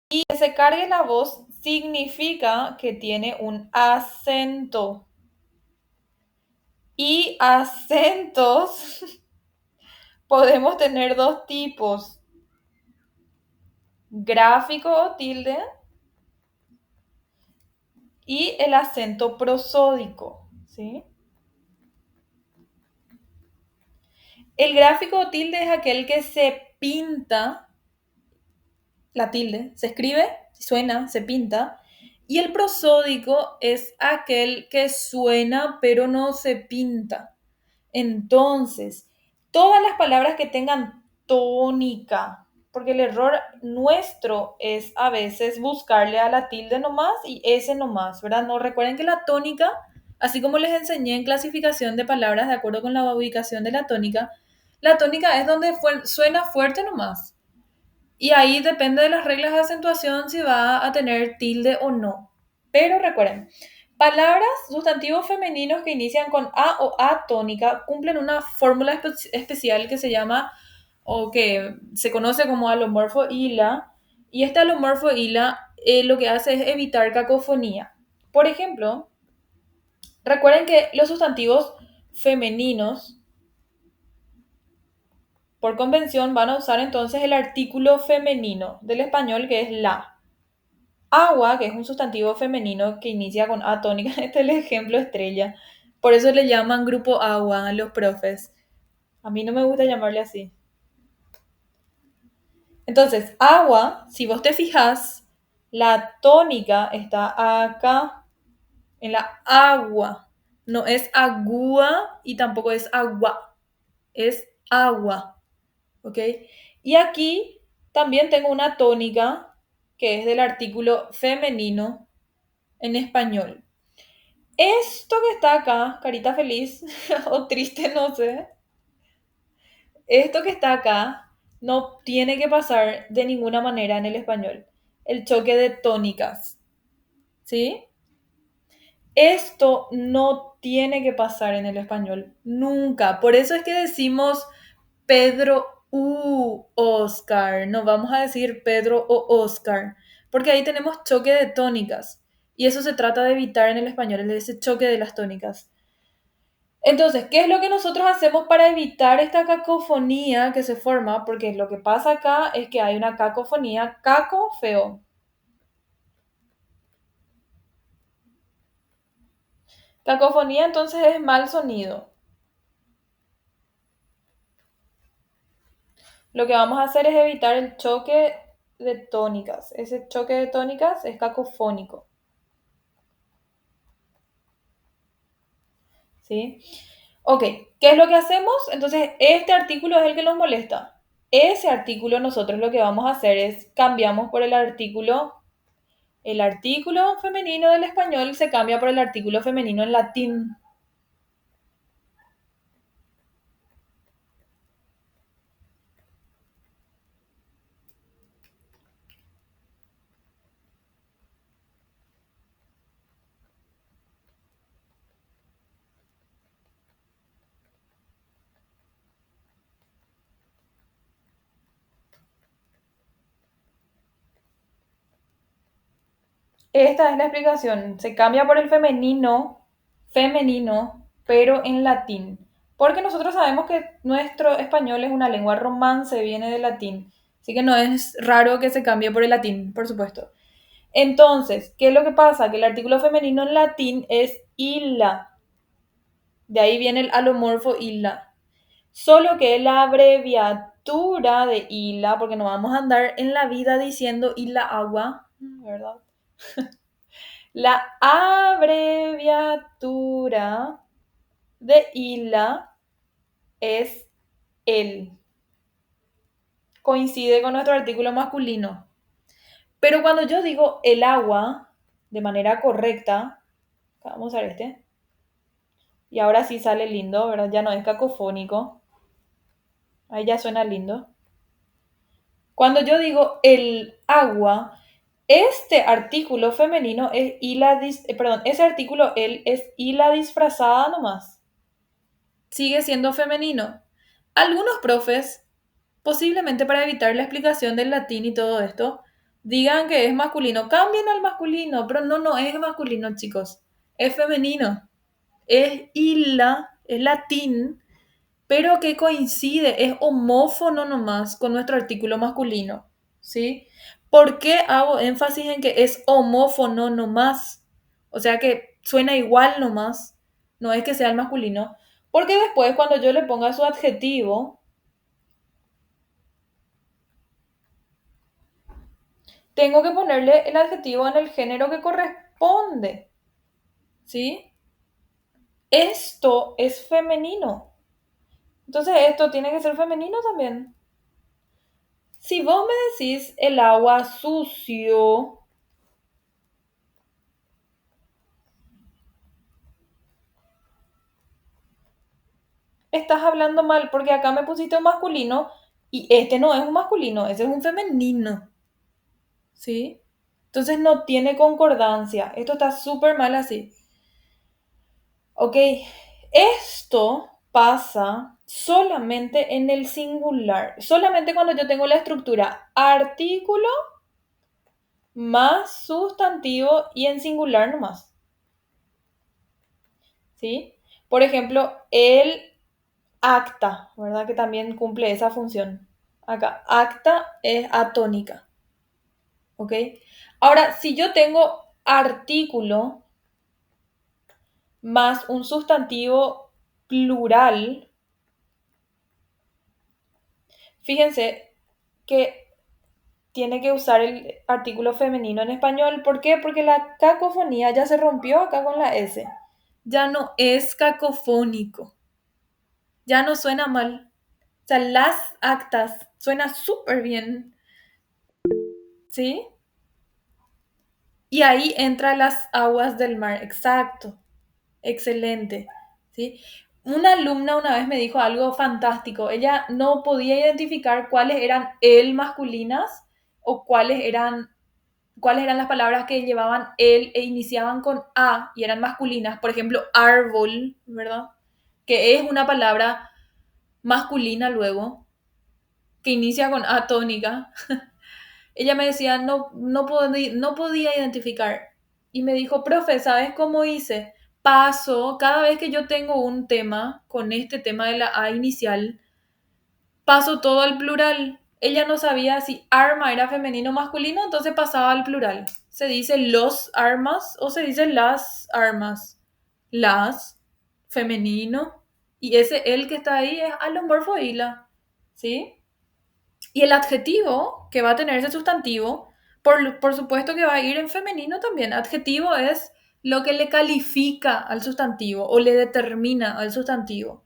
Y que se cargue la voz significa que tiene un acento. Y acentos podemos tener dos tipos, gráfico o tilde y el acento prosódico, ¿sí? El gráfico o tilde es aquel que se pinta, la tilde, se escribe, suena, se pinta, y el prosódico es aquel que suena pero no se pinta. Entonces, todas las palabras que tengan tónica, porque el error nuestro es a veces buscarle a la tilde nomás y ese nomás, ¿verdad? No recuerden que la tónica, así como les enseñé en clasificación de palabras de acuerdo con la ubicación de la tónica es donde suena fuerte nomás. Y ahí depende de las reglas de acentuación si va a tener tilde o no. Pero recuerden, palabras, sustantivos femeninos que inician con A o A tónica cumplen una fórmula especial que se llama o que se conoce como alomorfo hila. Y este alomorfo hila lo que hace es evitar cacofonía. Por ejemplo, recuerden que los sustantivos femeninos por convención van a usar entonces el artículo femenino del español que es la. Agua, que es un sustantivo femenino que inicia con A tónica, este es el ejemplo estrella. Por eso le llaman grupo agua a los profes. A mí no me gusta llamarle así. Entonces, agua, si vos te fijas, la tónica está acá, en la agua. No es agua y tampoco es agua. Es agua. ¿Ok? Y aquí también tengo una tónica que es del artículo femenino en español. Esto que está acá, carita feliz o triste, no sé, esto que está acá no tiene que pasar de ninguna manera en el español. El choque de tónicas, ¿sí? Esto no tiene que pasar en el español, nunca. Por eso es que decimos Pedro u Oscar, no vamos a decir Pedro o Oscar, porque ahí tenemos choque de tónicas. Y eso se trata de evitar en el español, ese choque de las tónicas. Entonces, ¿qué es lo que nosotros hacemos para evitar esta cacofonía que se forma? Porque lo que pasa acá es que hay una cacofonía, caco feo. Cacofonía entonces es mal sonido. Lo que vamos a hacer es evitar el choque de tónicas. Ese choque de tónicas es cacofónico. ¿Sí? Ok, ¿qué es lo que hacemos? Entonces, este artículo es el que nos molesta. Ese artículo nosotros lo que vamos a hacer es cambiamos por el artículo femenino del español se cambia por el artículo femenino en latín. Esta es la explicación. Se cambia por el femenino, pero en latín. Porque nosotros sabemos que nuestro español es una lengua romance, viene del latín. Así que no es raro que se cambie por el latín, por supuesto. Entonces, ¿qué es lo que pasa? Que el artículo femenino en latín es illa. De ahí viene el alomorfo illa. Solo que la abreviatura de illa, porque no vamos a andar en la vida diciendo illa agua, ¿verdad? La abreviatura de illa es el. Coincide con nuestro artículo masculino. Pero cuando yo digo el agua de manera correcta, vamos a ver este. Y ahora sí sale lindo, ¿verdad? Ya no es cacofónico. Ahí ya suena lindo. Cuando yo digo el agua, este artículo femenino es perdón, ese artículo él es y la disfrazada nomás. Sigue siendo femenino. Algunos profes, posiblemente para evitar la explicación del latín y todo esto, digan que es masculino. Cambien al masculino, pero no, no es masculino, chicos. Es femenino. Es ila, es latín, pero que coincide, es homófono nomás con nuestro artículo masculino, ¿sí? ¿Por qué hago énfasis en que es homófono nomás? O sea que suena igual nomás, no es que sea el masculino, porque después cuando yo le ponga su adjetivo, tengo que ponerle el adjetivo en el género que corresponde, ¿sí? Esto es femenino. Entonces esto tiene que ser femenino también. Si vos me decís el agua sucio, estás hablando mal porque acá me pusiste un masculino y este no es un masculino, ese es un femenino, ¿sí? Entonces no tiene concordancia. Esto está súper mal así. Ok, esto pasa solamente en el singular, solamente cuando yo tengo la estructura artículo más sustantivo y en singular nomás, ¿sí? Por ejemplo, el acta, ¿verdad? Que también cumple esa función. Acá, acta es atónica, ¿ok? Ahora, si yo tengo artículo más un sustantivo plural, fíjense que tiene que usar el artículo femenino en español. ¿Por qué? Porque la cacofonía ya se rompió acá con la S. Ya no es cacofónico. Ya no suena mal. O sea, las actas suena súper bien, ¿sí? Y ahí entra las aguas del mar. Exacto. Excelente. ¿Sí? Una alumna una vez me dijo algo fantástico. Ella no podía identificar cuáles eran el masculinas o cuáles eran las palabras que llevaban el e iniciaban con a y eran masculinas. Por ejemplo, árbol, ¿verdad? Que es una palabra masculina luego, que inicia con a tónica. Ella me decía, no podía identificar. Y me dijo, profe, ¿sabes cómo hice? Paso, cada vez que yo tengo un tema, con este tema de la A inicial, paso todo al plural. Ella no sabía si arma era femenino o masculino, entonces pasaba al plural. Se dice los armas o se dice las armas. Las, femenino. Y ese el que está ahí es alomorfo hila. ¿Sí? Y el adjetivo que va a tener ese sustantivo, por supuesto que va a ir en femenino también. Adjetivo es lo que le califica al sustantivo o le determina al sustantivo.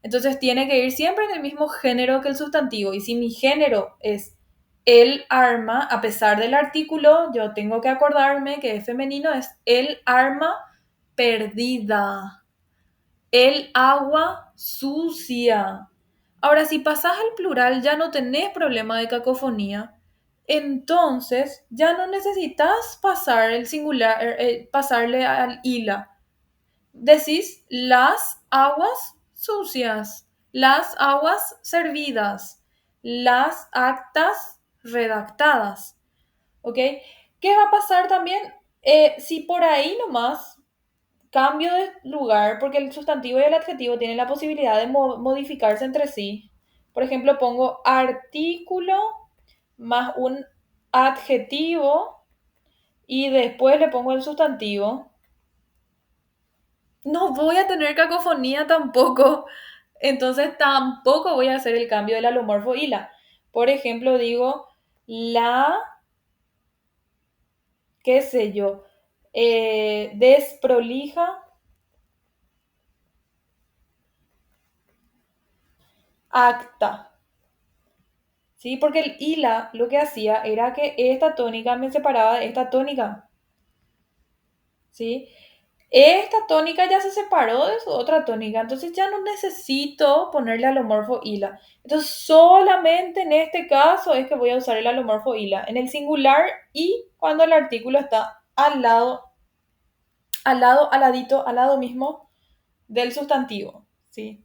Entonces tiene que ir siempre en el mismo género que el sustantivo. Y si mi género es el arma, a pesar del artículo, yo tengo que acordarme que es femenino, es el arma perdida, el agua sucia. Ahora, si pasás al plural, ya no tenés problema de cacofonía. Entonces, ya no necesitas pasar el singular, pasarle al ila. Decís las aguas sucias, las aguas servidas, las actas redactadas. ¿Ok? ¿Qué va a pasar también? Si por ahí nomás cambio de lugar, porque el sustantivo y el adjetivo tienen la posibilidad de modificarse entre sí. Por ejemplo, pongo artículo más un adjetivo y después le pongo el sustantivo. No voy a tener cacofonía tampoco. Entonces tampoco voy a hacer el cambio del alomorfo y la. Por ejemplo, digo la, qué sé yo, desprolija acta. ¿Sí? Porque el hila lo que hacía era que esta tónica me separaba de esta tónica, ¿sí? Esta tónica ya se separó de su otra tónica, entonces ya no necesito ponerle alomorfo ila. Entonces solamente en este caso es que voy a usar el alomorfo ila, en el singular y cuando el artículo está al ladito, al lado mismo del sustantivo, ¿sí?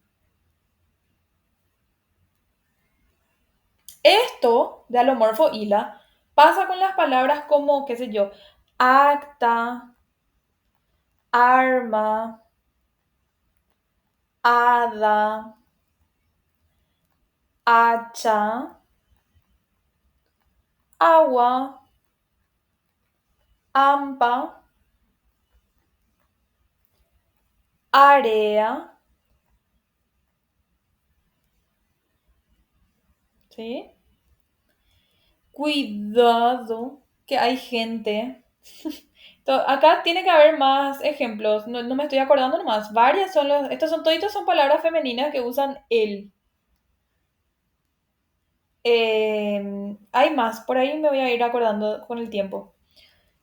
Esto de alomorfo ila pasa con las palabras como, qué sé yo, acta, arma, hada, hacha, agua, hampa, área, ¿sí? Cuidado, que hay gente. Acá tiene que haber más ejemplos, no, no me estoy acordando nomás. Varias son los, estos son toditos son palabras femeninas que usan él. Hay más, por ahí me voy a ir acordando con el tiempo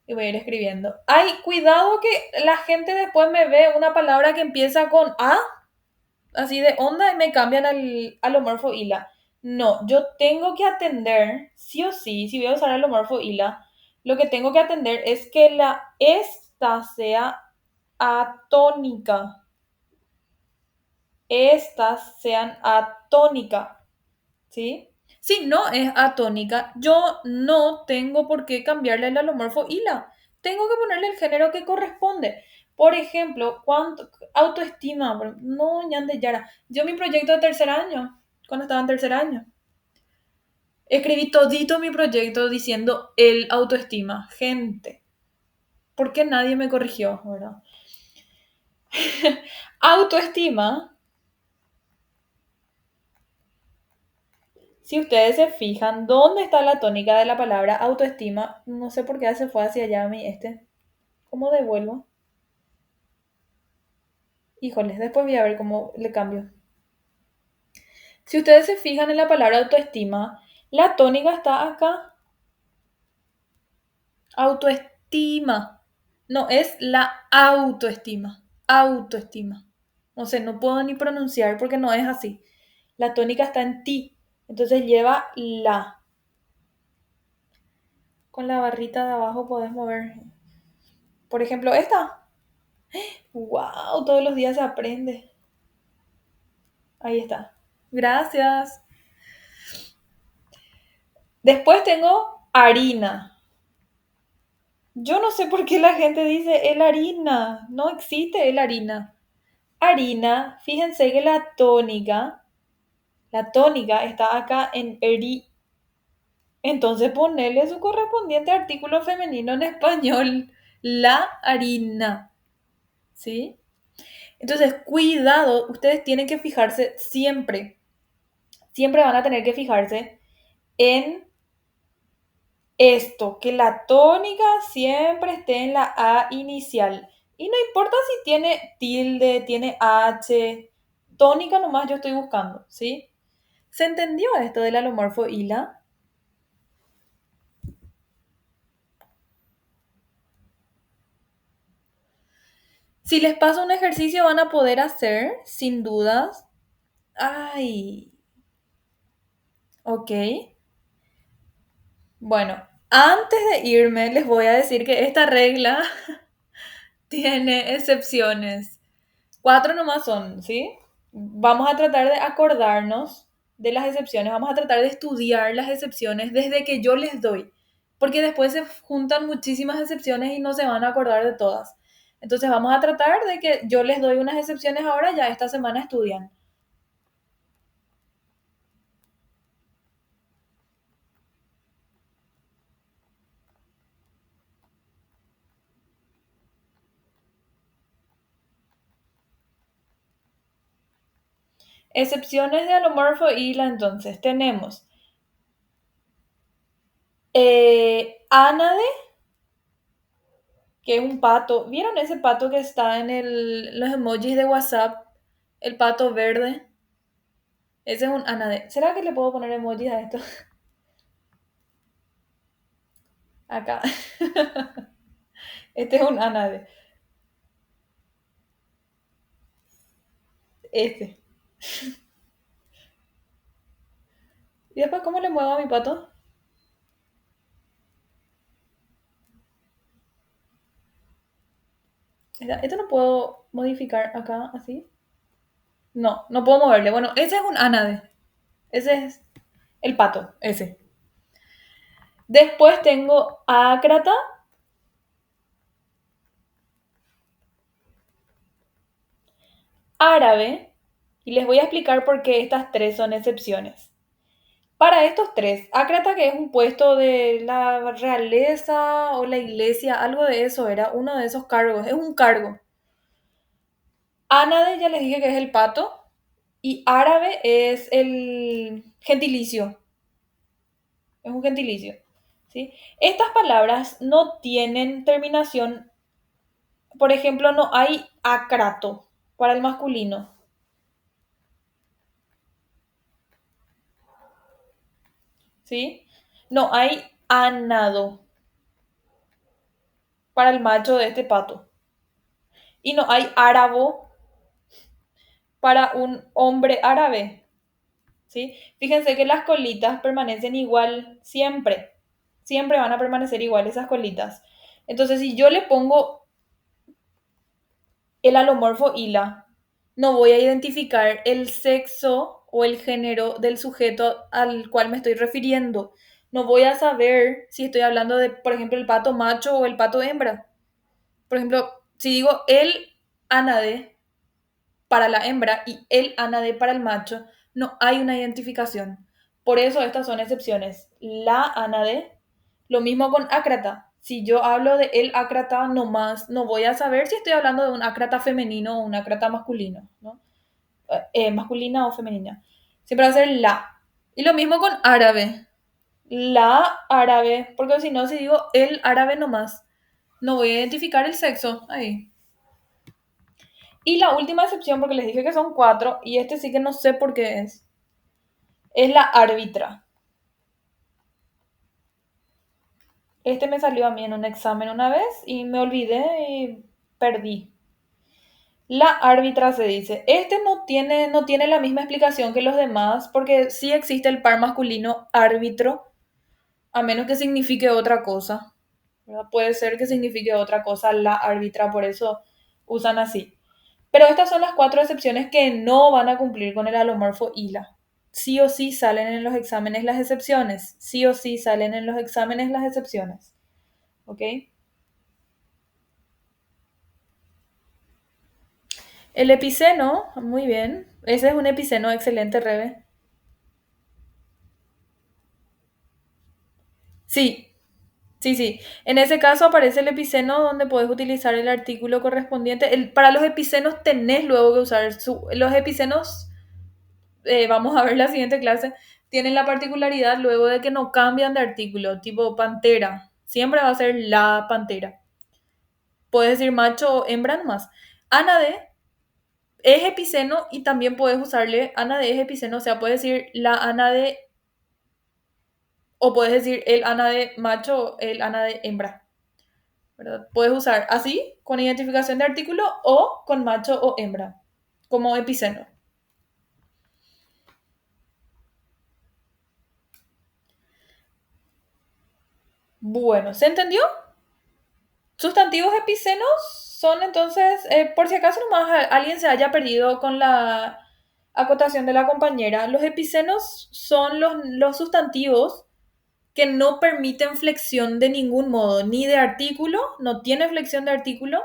y voy a ir escribiendo. Ay, cuidado que la gente después me ve una palabra que empieza con A, así de onda, y me cambian al homorfo ila. No, yo tengo que atender, sí o sí, si voy a usar el homorfo ila, lo que tengo que atender es que la esta sea atónica. Estas sean atónica. ¿Sí? Si no es atónica, yo no tengo por qué cambiarle el alomorfo ila. Tengo que ponerle el género que corresponde. Por ejemplo, ¿cuánto autoestima? No, ñande Yara. Yo mi proyecto de tercer año, cuando estaba en tercer año, escribí todito mi proyecto diciendo el autoestima. Gente, ¿por qué nadie me corrigió, verdad? Autoestima, si ustedes se fijan, ¿dónde está la tónica de la palabra autoestima? No sé por qué se fue hacia allá mi este. ¿Cómo devuelvo? Híjoles, después voy a ver cómo le cambio. Si ustedes se fijan en la palabra autoestima, la tónica está acá. Autoestima. No, es la autoestima. Autoestima. No sé, no puedo ni pronunciar porque no es así. La tónica está en ti. Entonces lleva la. Con la barrita de abajo podés mover. Por ejemplo, esta. ¡Wow! Todos los días se aprende. Ahí está. Gracias. Después tengo harina. Yo no sé por qué la gente dice el harina. No existe el harina. Harina, fíjense que la tónica está acá en eri. Entonces ponerle su correspondiente artículo femenino en español. La harina. ¿Sí? Entonces, cuidado, ustedes tienen que fijarse siempre. Siempre van a tener que fijarse en esto, que la tónica siempre esté en la A inicial. Y no importa si tiene tilde, tiene H, tónica nomás yo estoy buscando, ¿sí? ¿Se entendió esto del alomorfo ila? Si les paso un ejercicio van a poder hacer, sin dudas. Ay, ok. Bueno, antes de irme les voy a decir que esta regla tiene excepciones. Cuatro nomás son, ¿sí? Vamos a tratar de acordarnos de las excepciones, vamos a tratar de estudiar las excepciones desde que yo les doy, porque después se juntan muchísimas excepciones y no se van a acordar de todas. Entonces vamos a tratar de que yo les doy unas excepciones ahora, ya esta semana estudian. Excepciones de alomorfo y entonces tenemos ánade, que es un pato. ¿Vieron ese pato que está en los emojis de WhatsApp? El pato verde. Ese es un anade. ¿Será que le puedo poner emojis a esto? Acá. Este es un anade. Este. ¿Y después cómo le muevo a mi pato? Esto no puedo modificar acá, así. No, no puedo moverle. Bueno, ese es un ánade. Ese es el pato, ese. Después tengo ácrata, árabe, y les voy a explicar por qué estas tres son excepciones. Para estos tres, ácrata, que es un puesto de la realeza o la iglesia, algo de eso era, uno de esos cargos, es un cargo. Ánade, ya les dije que es el pato, y árabe es el gentilicio, es un gentilicio. ¿Sí? Estas palabras no tienen terminación, por ejemplo, no hay acrato para el masculino, ¿sí? No hay anado para el macho de este pato. Y no hay árabo para un hombre árabe, ¿sí? Fíjense que las colitas permanecen igual siempre. Siempre van a permanecer igual esas colitas. Entonces, si yo le pongo el alomorfo hila, no voy a identificar el sexo o el género del sujeto al cual me estoy refiriendo. No voy a saber si estoy hablando de, por ejemplo, el pato macho o el pato hembra. Por ejemplo, si digo el ánade para la hembra y el ánade para el macho, no hay una identificación. Por eso estas son excepciones. La ánade, lo mismo con ácrata. Si yo hablo de el ácrata nomás, no voy a saber si estoy hablando de un ácrata femenino o un ácrata masculino, ¿no? Masculina o femenina. Siempre va a ser la. Y lo mismo con árabe. La árabe, porque si no, si digo el árabe nomás, no voy a identificar el sexo ahí. Y la última excepción, porque les dije que son cuatro, y este sí que no sé por qué es la árbitra. Este me salió a mí en un examen una vez y me olvidé y perdí. La árbitra se dice. Este no tiene la misma explicación que los demás, porque sí existe el par masculino árbitro, a menos que signifique otra cosa. ¿Verdad? Puede ser que signifique otra cosa la árbitra, por eso usan así. Pero estas son las cuatro excepciones que no van a cumplir con el alomorfo ILA. Sí o sí salen en los exámenes las excepciones. Sí o sí salen en los exámenes las excepciones. ¿Ok? El epiceno, muy bien. Ese es un epiceno excelente, Rebe. Sí, sí, sí. En ese caso aparece el epiceno donde puedes utilizar el artículo correspondiente. Para los epicenos tenés luego que usar los epicenos, vamos a ver la siguiente clase, tienen la particularidad luego de que no cambian de artículo, tipo pantera. Siempre va a ser la pantera. Puedes decir macho o hembra nomás. Ánade es epiceno y también puedes usarle ánade es epiceno, o sea, puedes decir la ánade o puedes decir el ánade macho o el ánade hembra. ¿Verdad? Puedes usar así, con identificación de artículo o con macho o hembra, como epiceno. Bueno, ¿se entendió? Sustantivos epicenos son entonces, por si acaso nomás alguien se haya perdido con la acotación de la compañera, los epicenos son los sustantivos que no permiten flexión de ningún modo, ni de artículo, no tiene flexión de artículo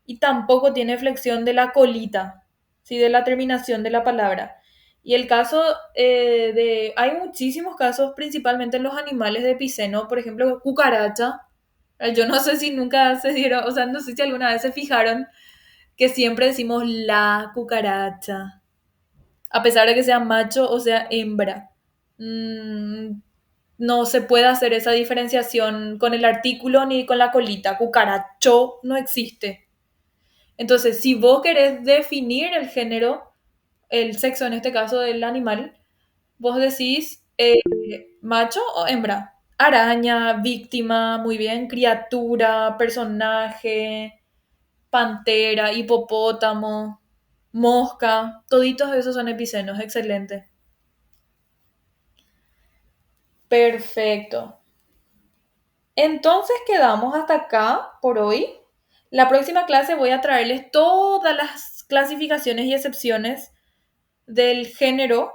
y tampoco tiene flexión de la colita, ¿sí? De la terminación de la palabra. Y el caso hay muchísimos casos, principalmente en los animales de epiceno, por ejemplo, cucaracha. Yo no sé si nunca se dieron, o sea, no sé si alguna vez se fijaron que siempre decimos la cucaracha, a pesar de que sea macho o sea hembra. Mm, no se puede hacer esa diferenciación con el artículo ni con la colita. Cucaracho no existe. Entonces, si vos querés definir el género, el sexo en este caso del animal, vos decís macho o hembra. Araña, víctima, muy bien, criatura, personaje, pantera, hipopótamo. mosca, toditos esos son epicenos, excelente. Perfecto. Entonces quedamos hasta acá por hoy. La próxima clase voy a traerles todas las clasificaciones y excepciones del género,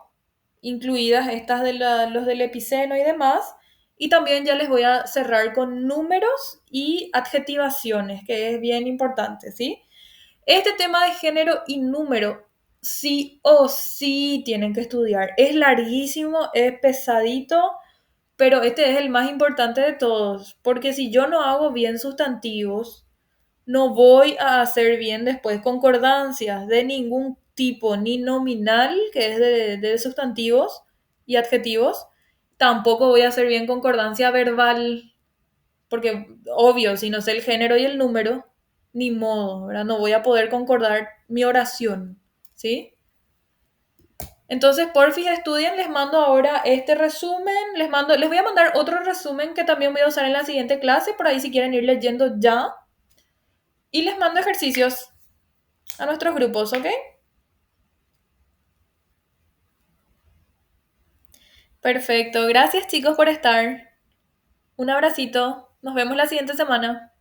incluidas estas de los del epiceno y demás. Y también ya les voy a cerrar con números y adjetivaciones, que es bien importante, ¿sí? Este tema de género y número, sí o sí tienen que estudiar. Es larguísimo, es pesadito, pero este es el más importante de todos, porque si yo no hago bien sustantivos, no voy a hacer bien después concordancias de ningún tipo, ni nominal, que es de sustantivos y adjetivos. Tampoco voy a hacer bien concordancia verbal, porque obvio, si no sé el género y el número, ni modo, ¿verdad? No voy a poder concordar mi oración, ¿sí? Entonces, porfis, estudien, les mando ahora este resumen, les voy a mandar otro resumen que también voy a usar en la siguiente clase, por ahí si quieren ir leyendo ya, y les mando ejercicios a nuestros grupos, ¿ok? Perfecto, gracias chicos por estar. Un abracito, nos vemos la siguiente semana.